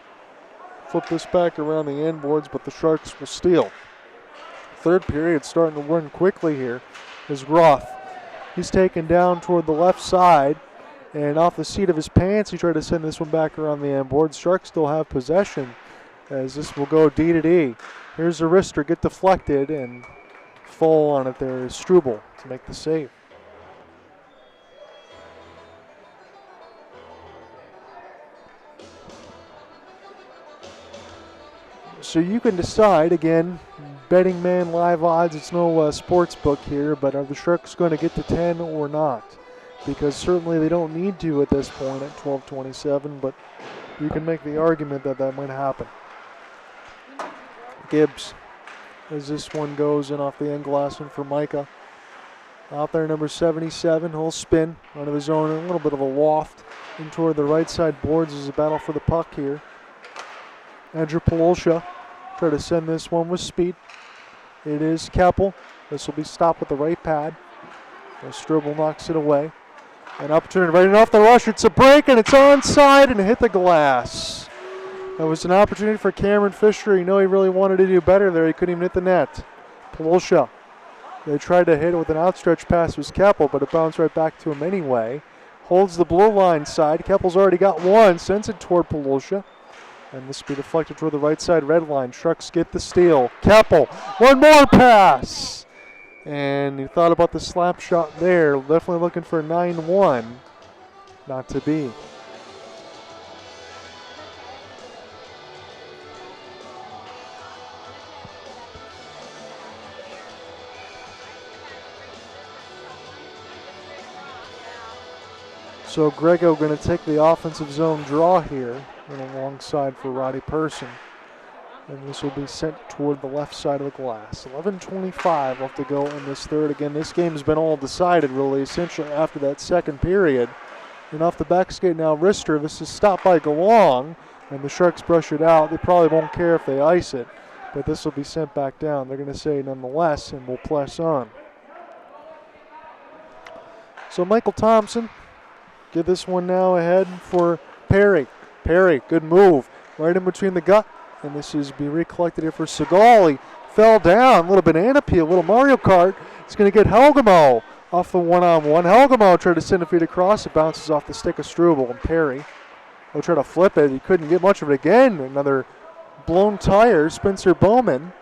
Flip this back around the end boards, but the Sharks will steal. Third period starting to run quickly here is Roth. He's taken down toward the left side. And off the seat of his pants, he tried to send this one back around the end board. Sharks still have possession as this will go D to D. Here's a wrister, get deflected, and fall on it there is Struble to make the save. So you can decide, again, betting man live odds, it's no sports book here, but are the Sharks going to get to 10 or not? Because certainly they don't need to at this point at 12:27, but you can make the argument that that might happen. Gibbs, as this one goes in off the end glass and for Micah. Out there, number 77, he'll spin onto his own, a little bit of a loft in toward the right side boards as a battle for the puck here. Andrew Polosha try to send this one with speed. It is Keppel. This will be stopped with the right pad. Struble knocks it away. An opportunity right off the rush. It's a break and it's onside and it hit the glass. That was an opportunity for Cameron Fisher. You know he really wanted to do better there. He couldn't even hit the net. Polosha. They tried to hit it with an outstretched pass. It was Keppel, but it bounced right back to him anyway. Holds the blue line side. Keppel's already got one. Sends it toward Polosha. And this will be deflected toward the right side red line. Sharks get the steal. Keppel. One more pass. And he thought about the slap shot there. Definitely looking for a 9-1. Not to be. So Grego going to take the offensive zone draw here and alongside for Roddy Person. And this will be sent toward the left side of the glass. 11:25 left to go in this third. Again, this game's been all decided really essentially after that second period. And off the back skate now, Rister. This is stopped by Galong, and the Sharks brush it out. They probably won't care if they ice it, but this will be sent back down. They're going to say nonetheless, and we'll press on. So Michael Thompson, give this one now ahead for Perry. Perry, good move. Right in between the gut. And this is be recollected here for Segal. He fell down. A little banana peel, a little Mario Kart. It's going to get Helgamo off the one-on-one. Helgamo tried to send a feed across. It bounces off the stick of Struble and Perry. He'll try to flip it. He couldn't get much of it again. Another blown tire. Spencer Bowman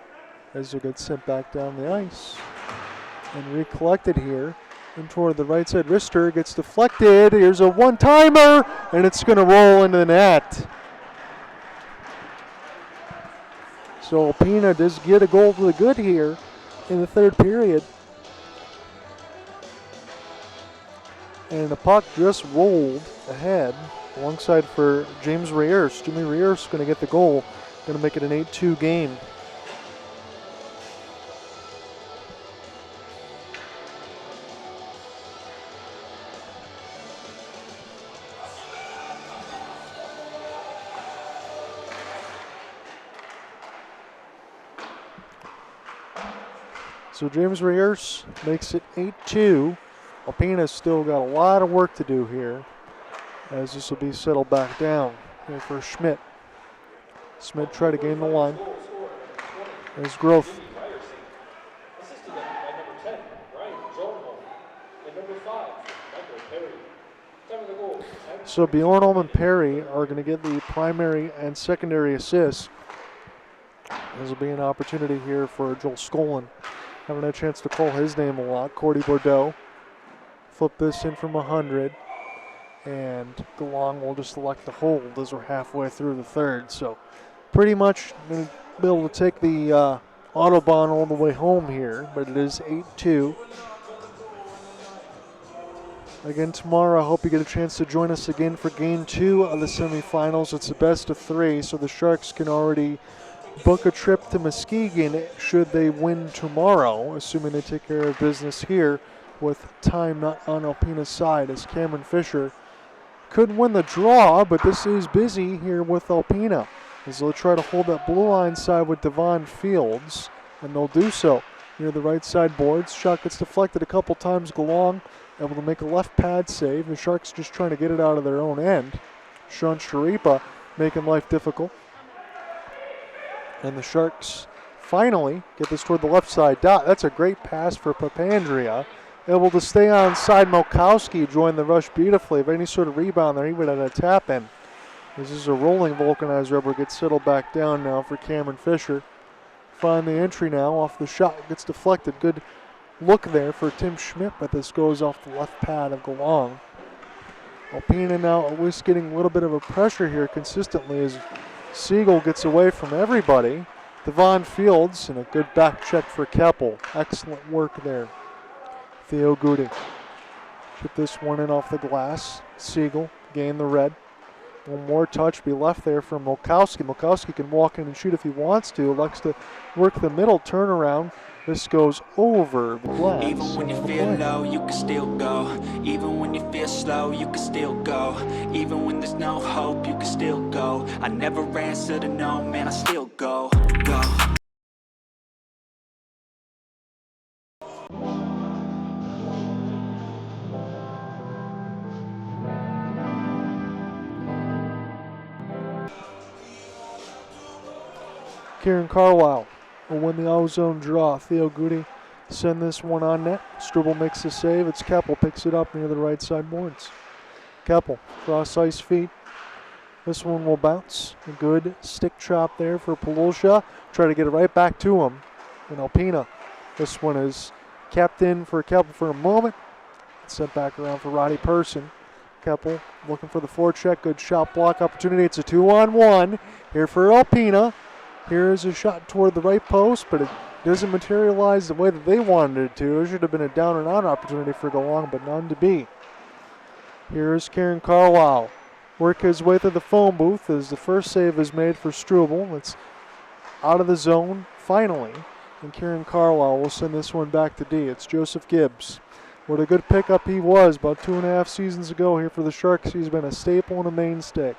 as it gets sent back down the ice. And recollected here. And toward the right side, Rister gets deflected. Here's a one-timer, and it's going to roll into the net. So Alpena does get a goal to the good here in the third period. And the puck just rolled ahead alongside for James Riers. Jimmy Riers going to get the goal, going to make it an 8-2 game. So James Riers makes it 8-2. Alpena's still got a lot of work to do here as this will be settled back down here for Schmidt. Schmidt tried to gain the line. There's growth. Assisted by number 10, Brian Jornholm, and number 5, Michael Perry. Time of the goal. So Bjornholm and Perry are going to get the primary and secondary assists. This will be an opportunity here for Joel Skolin. Having a chance to call his name a lot. Cordy Bordeaux. Flip this in from 100. And DeLong will just select the hold as we're halfway through the third. So pretty much going to be able to take the Autobahn all the way home here. But it is 8-2. Again tomorrow, I hope you get a chance to join us again for Game 2 of the semifinals. It's a best of 3, so the Sharks can already book a trip to Muskegon should they win tomorrow, assuming they take care of business here with time not on Alpena's side, as Cameron Fisher couldn't win the draw, but this is busy here with Alpena as they'll try to hold that blue line side with Devon Fields, and they'll do so near the right side boards. Shot gets deflected a couple times. Galong able to make a left pad save. The Sharks just trying to get it out of their own end. Sean Sharipa making life difficult. And the Sharks finally get this toward the left side dot. That's a great pass for Papandrea. Able to stay on side. Milkowski joined the rush beautifully. If any sort of rebound there, even at a tap in. This is a rolling vulcanized rubber. Gets settled back down now for Cameron Fisher. Find the entry now off the shot. Gets deflected. Good look there for Tim Schmidt, but this goes off the left pad of Galong. Alpena now at least getting a little bit of a pressure here consistently as Siegel gets away from everybody. Devon Fields and a good back check for Keppel. Excellent work there. Theo Goody. Chip this one in off the glass. Siegel gain the red. One more touch be left there for Milkowski. Milkowski can walk in and shoot if he wants to. Likes to work the middle turnaround. This goes over the glass. Even when you feel low, you can still go. Even when you feel slow, you can still go. Even when there's no hope, you can still go. I never answer to no, man, I still go. Kieran Carlisle will win the ozone draw. Theo Goody send this one on net. Struble makes the save. It's Keppel picks it up near the right side boards. Keppel cross ice feet. This one will bounce. A good stick chop there for Polosha. Try to get it right back to him. And Alpena. This one is kept in for Keppel for a moment. Sent back around for Roddy Person. Keppel looking for the forecheck. Good shot block opportunity. It's a 2-on-1 here for Alpena. Here's a shot toward the right post, but it doesn't materialize the way that they wanted it to. It should have been a down and out opportunity for DeLong, but none to be. Here's Kieran Carlisle. Work his way through the phone booth as the first save is made for Struble. It's out of the zone finally, and Kieran Carlisle will send this one back to D. It's Joseph Gibbs. What a good pickup he was about 2.5 seasons ago here for the Sharks. He's been a staple and a mainstay.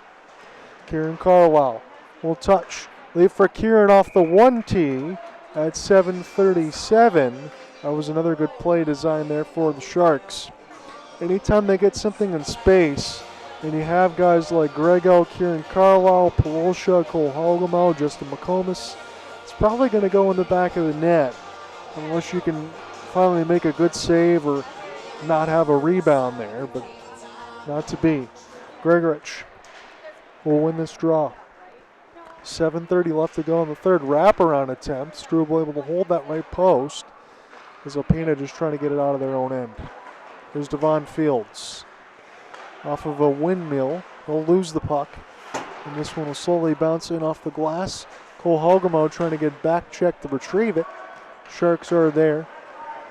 Kieran Carlisle will touch. Leave for Kieran off the 1T at 7:37. That was another good play design there for the Sharks. Anytime they get something in space, and you have guys like Grego, Kieran Carlisle, Polosha, Cole Hogemo, Justin McComas, it's probably going to go in the back of the net unless you can finally make a good save or not have a rebound there, but not to be. Gregorich will win this draw. 7:30 left to go in the third. Wraparound attempt. Struble able to hold that right post as Alpena just trying to get it out of their own end. Here's Devon Fields. Off of a windmill. He'll lose the puck. And this one will slowly bounce in off the glass. Cole Hogemo trying to get back check to retrieve it. Sharks are there.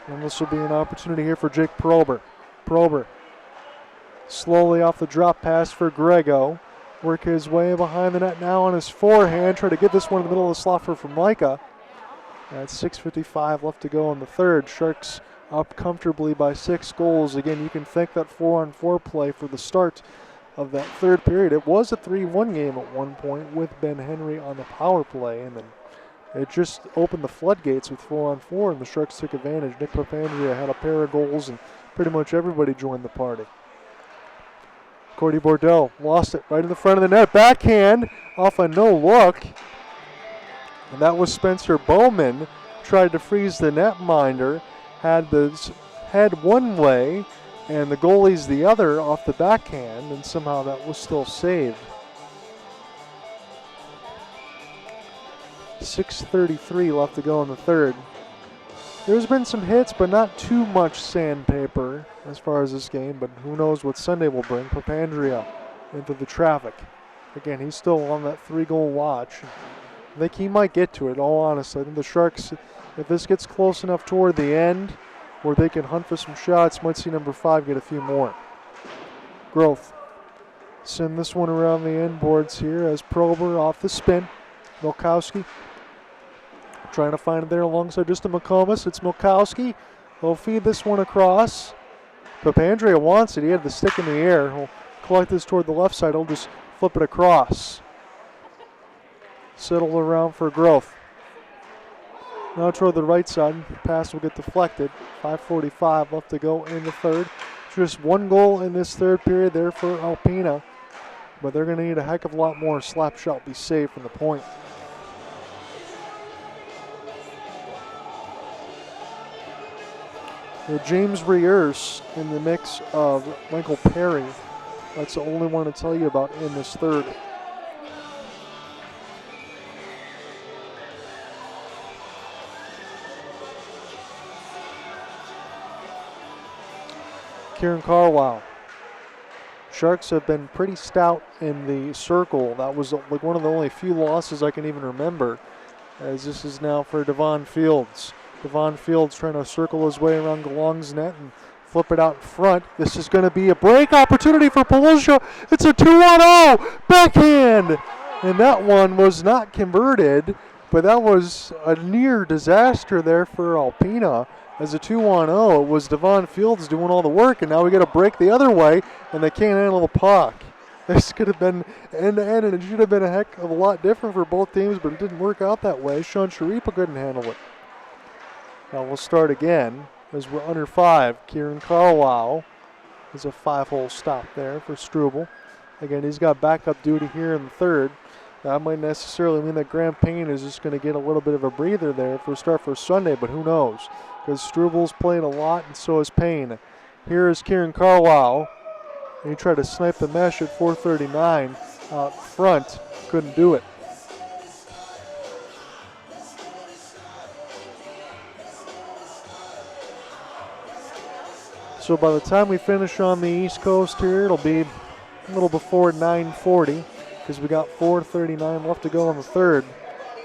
And this will be an opportunity here for Jake Prober. Prober slowly off the drop pass for Grego. Work his way behind the net now on his forehand. Try to get this one in the middle of the slot for Micah. At 6:55 left to go in the third. Sharks up comfortably by 6 goals. Again, you can thank that 4-on-4 play for the start of that third period. It was a 3-1 game at one point with Ben Henry on the power play, and then it just opened the floodgates with 4-on-4, and the Sharks took advantage. Nick Papandrea had a pair of goals, and pretty much everybody joined the party. Cordy Bordeaux lost it right in the front of the net. Backhand off a no look. And that was Spencer Bowman. Tried to freeze the netminder, had the head one way and the goalie's the other off the backhand, and somehow that was still saved. 6:33 left to go in the third. There's been some hits, but not too much sandpaper as far as this game, but who knows what Sunday will bring. Papandrea into the traffic. Again, he's still on that 3-goal watch. I think he might get to it, all honestly. I think the Sharks, if this gets close enough toward the end where they can hunt for some shots, might see number 5 get a few more. Growth. Send this one around the end boards here as Prober off the spin. Milkowski trying to find it there alongside Justin McComas. It's Milkowski. He'll feed this one across. Papandrea wants it. He had the stick in the air. He'll collect this toward the left side. He'll just flip it across. Settle around for Growth. Now toward the right side. Pass will get deflected. 5:45 left to go in the third. Just one goal in this third period there for Alpena. But they're going to need a heck of a lot more. Slap shot be saved from the point. James Reers in the mix of Michael Perry. That's the only one to tell you about in this third. Kieran Carlisle. Sharks have been pretty stout in the circle. That was like one of the only few losses I can even remember, as this is now for Devon Fields. Devon Fields trying to circle his way around Galong's net and flip it out in front. This is going to be a break opportunity for Polosha. It's a 2-1-0 backhand. And that one was not converted, but that was a near disaster there for Alpena. As a 2-1-0, it was Devon Fields doing all the work, and now we got a break the other way, and they can't handle the puck. This could have been end-to-end, and it should have been a heck of a lot different for both teams, but it didn't work out that way. Sean Sharipa couldn't handle it. Now we'll start again as we're under 5. Kieran Carlisle is a 5-hole stop there for Struble. Again, he's got backup duty here in the third. That might necessarily mean that Graham Payne is just going to get a little bit of a breather there for a start for Sunday, but who knows? Because Struble's playing a lot and so is Payne. Here is Kieran Carlisle. And he tried to snipe the mesh at 4:39 out front. Couldn't do it. So by the time we finish on the East Coast here, it'll be a little before 9:40 because we got 4:39 left to go in the third.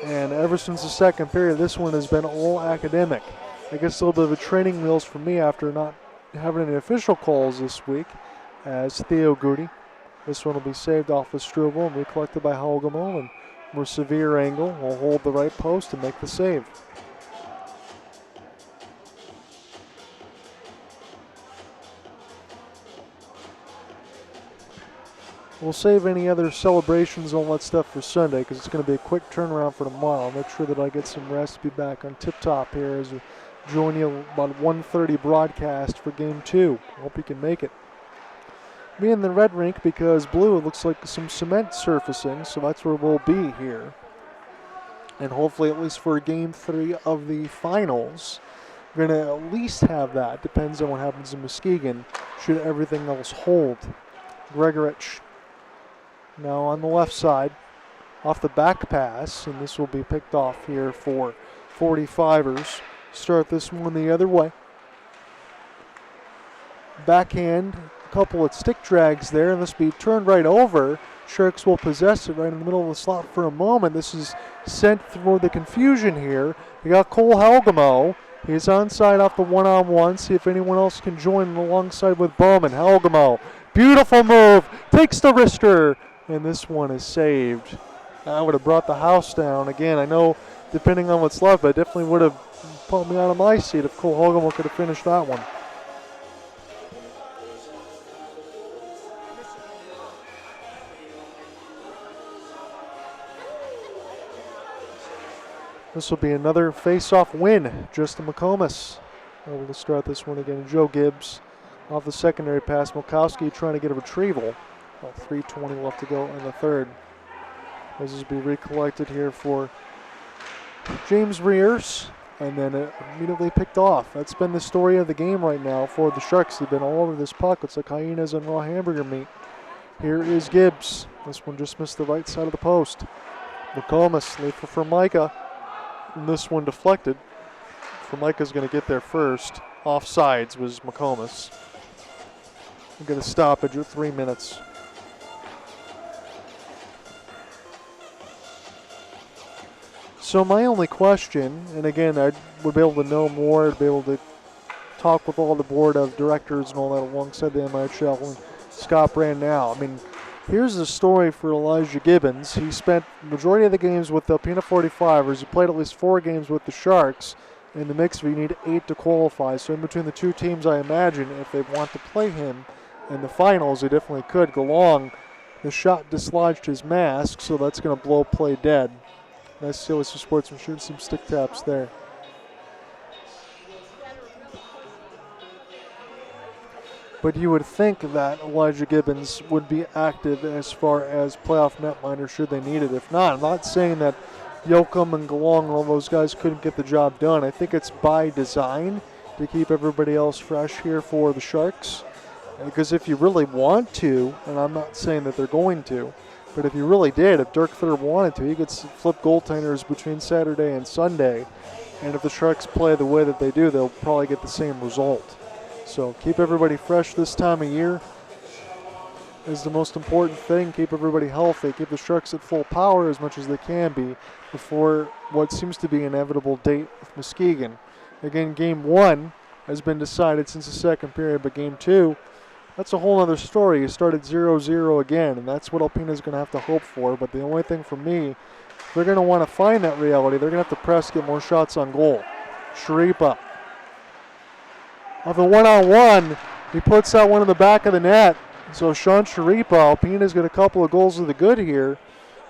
And ever since the second period, this one has been all academic. I guess a little bit of a training wheels for me after not having any official calls this week as Theo Goody. This one will be saved off of Struble and recollected by Holgamo, and more severe angle will hold the right post and make the save. We'll save any other celebrations and all that stuff for Sunday because it's going to be a quick turnaround for tomorrow. I'll make sure that I get some rest, be back on tip-top here as we join you about 1:30 broadcast for Game 2. Hope you can make it. Me in the red rink because blue, it looks like some cement surfacing, so that's where we'll be here. And hopefully at least for Game 3 of the finals, we're going to at least have that. Depends on what happens in Muskegon, should everything else hold. Gregorich now on the left side, off the back pass, and this will be picked off here for 45ers. Start this one the other way. Backhand, a couple of stick drags there, and this will be turned right over. Sharks will possess it right in the middle of the slot for a moment. This is sent through the confusion here. We got Cole Helgamo. He's onside off the one-on-one. See if anyone else can join alongside with Bowman. Helgamo, beautiful move, takes the wrister, and this one is saved. I would have brought the house down. Again, I know depending on what's left, but it definitely would have put me out of my seat if Cole Helgamo could have finished that one. This will be another face-off win. Justin McComas able to start this one again. Joe Gibbs off the secondary pass. Milkowski trying to get a retrieval. About 3:20 left to go in the third. This will be recollected here for James rears, and then it immediately picked off. That's been the story of the game right now for the Sharks. They've been all over this puck. It's like hyenas on raw hamburger meat. Here is Gibbs. This one just missed the right side of the post. McComas, late for Micah. And this one deflected. Micah's going to get there first. Offsides was McComas. We're going to stoppage at 3 minutes. So my only question, and again, I would be able to know more, I'd be able to talk with all the board of directors and all that alongside the MHL and Scott Brand now. I mean, here's the story for Elijah Gibbons. He spent the majority of the games with the Alpena 45ers. He played at least 4 games with the Sharks. In the mix, you need 8 to qualify. So in between the two teams, I imagine if they want to play him in the finals, they definitely could. Galong, the shot dislodged his mask, so that's going to blow play dead. Nice to see with some sportsmanship, some stick taps there. But you would think that Elijah Gibbons would be active as far as playoff netminder should they need it. If not, I'm not saying that Yoakum and Galong and all those guys couldn't get the job done. I think it's by design to keep everybody else fresh here for the Sharks. Because if you really want to, and I'm not saying that they're going to, but if you really did, if Dirk Thurr wanted to, he could flip goaltenders between Saturday and Sunday. And if the Sharks play the way that they do, they'll probably get the same result. So keep everybody fresh this time of year is the most important thing. Keep everybody healthy. Keep the Sharks at full power as much as they can be before what seems to be an inevitable date with Muskegon. Again, Game 1 has been decided since the second period, but Game 2, that's a whole other story. You started 0-0 again, and that's what Alpena's going to have to hope for. But the only thing for me, if they're going to want to find that reality, they're going to have to press, get more shots on goal. Sharipa. Of the one-on-one, he puts that one in the back of the net. So Sean Sharipa, Alpena's got a couple of goals of the good here.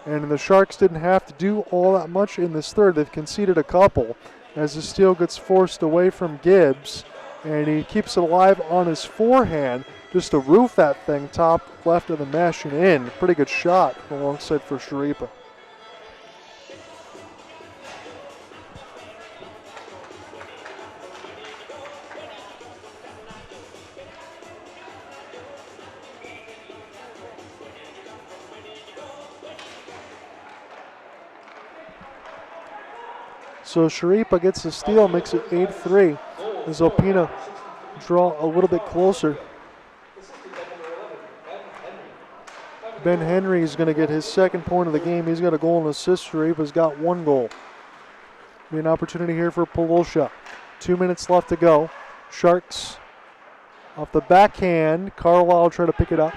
And the Sharks didn't have to do all that much in this third. They've conceded a couple as the steal gets forced away from Gibbs. And he keeps it alive on his forehand just to roof that thing top left of the mesh and in. Pretty good shot alongside for Sharipa. So Sharipa gets the steal, makes it 8-3. As Alpena draw a little bit closer. Ben Henry is going to get his second point of the game. He's got a goal and assist. Sharipa's got 1 goal. Be an opportunity here for Polosha. 2 minutes left to go. Sharks off the backhand. Carlisle try to pick it up.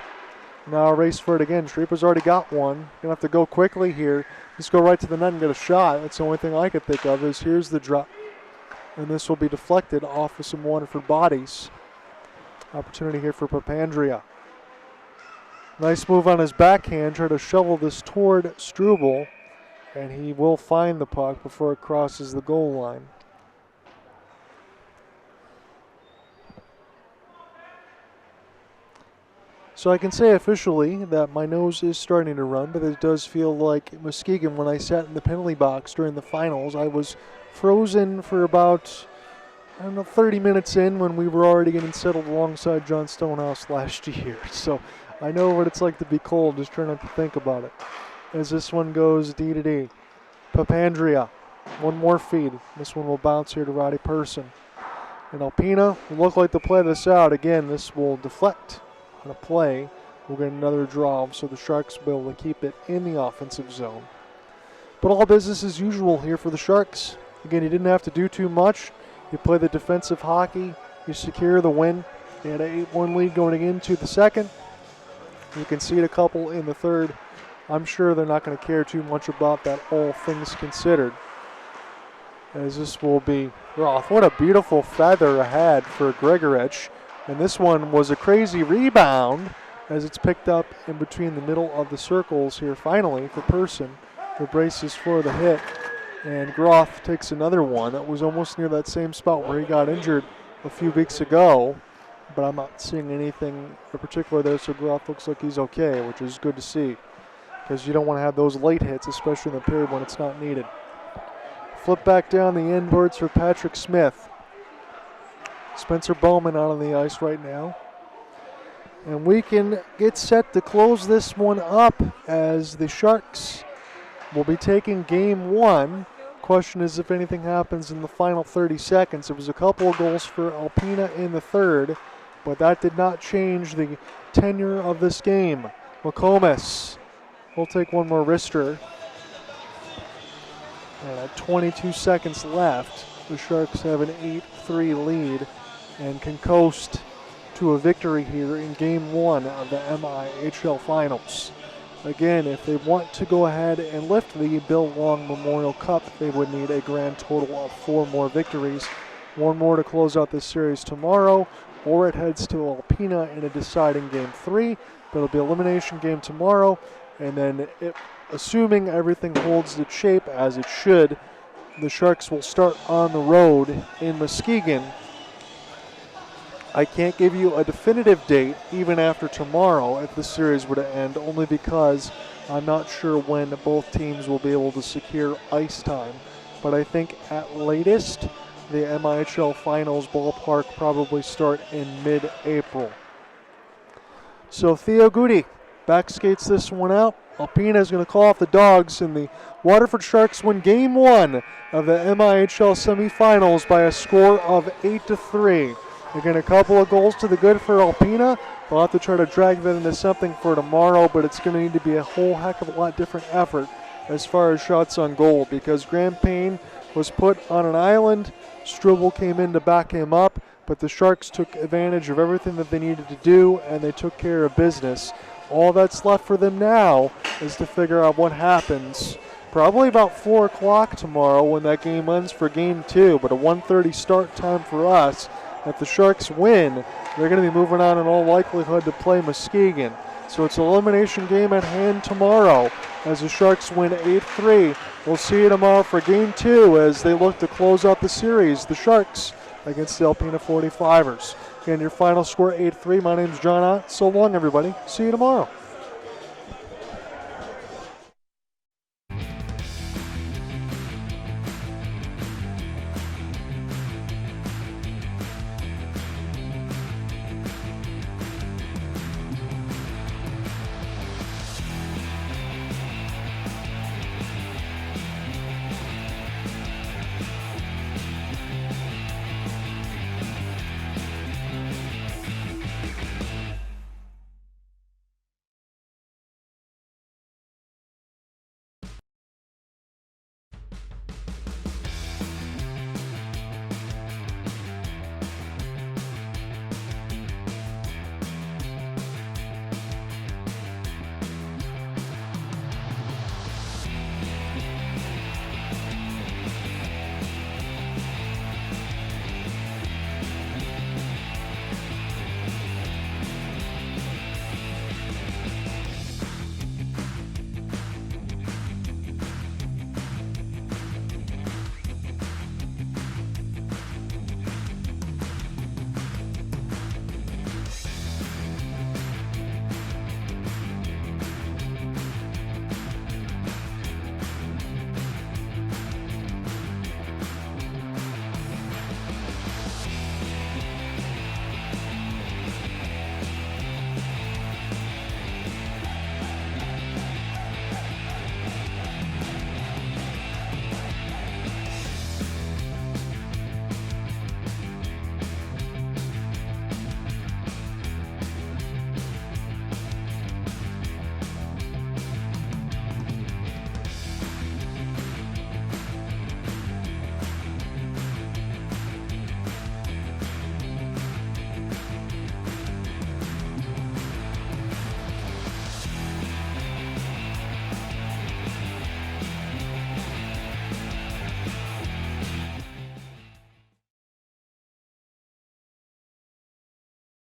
Now a race for it again. Sharipa's already got one. Going to have to go quickly here. Just go right to the net and get a shot. That's the only thing I could think of is here's the drop. And this will be deflected off of some Waterford bodies. Opportunity here for Papandrea. Nice move on his backhand. Try to shovel this toward Struble. And he will find the puck before it crosses the goal line. So I can say officially that my nose is starting to run, but it does feel like Muskegon, when I sat in the penalty box during the finals, I was frozen for about, 30 minutes in when we were already getting settled alongside John Stonehouse last year. So I know what it's like to be cold, just try not to think about it. As this one goes D to D. Papandrea, one more feed. This one will bounce here to Roddy Person. And Alpena will look like to play this out. Again, this will deflect. A play, we'll get another draw, so the Sharks will be able to keep it in the offensive zone. But all business as usual here for the Sharks. Again, you didn't have to do too much. You play the defensive hockey, you secure the win. They had an 8-1 lead going into the second. You concede a couple in the third. I'm sure they're not going to care too much about that, all things considered. As this will be Roth. What a beautiful feather ahead for Gregorich. And this one was a crazy rebound as it's picked up in between the middle of the circles here finally for Person, who braces for the hit. And Groth takes another one. That was almost near that same spot where he got injured a few weeks ago. But I'm not seeing anything in particular there, so Groth looks like he's okay, which is good to see. Because you don't want to have those late hits, especially in the period when it's not needed. flip back down the inboards for Patrick Smith. Spencer Bowman out on the ice right now. And we can get set to close this one up as the Sharks will be taking game one. Question is if anything happens in the final 30 seconds. It was a couple of goals for Alpena in the third, but that did not change the tenure of this game. McComas will take one more wrister. And at 22 seconds left, the Sharks have an 8-3 lead and can coast to a victory here in game one of the MIHL Finals. Again, if they want to go ahead and lift the Bill Long Memorial Cup, they would need a grand total of 4 more victories. 1 more to close out this series tomorrow, or it heads to Alpena in a deciding game 3. But it'll be elimination game tomorrow, and then assuming everything holds its shape as it should, the Sharks will start on the road in Muskegon. I can't give you a definitive date even after tomorrow if the series were to end, only because I'm not sure when both teams will be able to secure ice time. But I think at latest, the MIHL Finals ballpark probably start in mid-April. So Theo Goody back skates this one out. Alpena is going to call off the Dogs, and the Waterford Sharks win game one of the MIHL semifinals by a score of 8-3. Again, a couple of goals to the good for Alpena. We'll have to try to drag that into something for tomorrow, but it's going to need to be a whole heck of a lot different effort as far as shots on goal, because Graham Payne was put on an island. Struble came in to back him up, but the Sharks took advantage of everything that they needed to do, and they took care of business. All that's left for them now is to figure out what happens. Probably about 4 o'clock tomorrow when that game ends for game 2, but a 1:30 start time for us. If the Sharks win, they're going to be moving on in all likelihood to play Muskegon. So it's an elimination game at hand tomorrow as the Sharks win 8-3. We'll see you tomorrow for game 2 as they look to close out the series. The Sharks against the Alpena 45ers. Again, your final score 8-3. My name's John Ott. So long, everybody. See you tomorrow.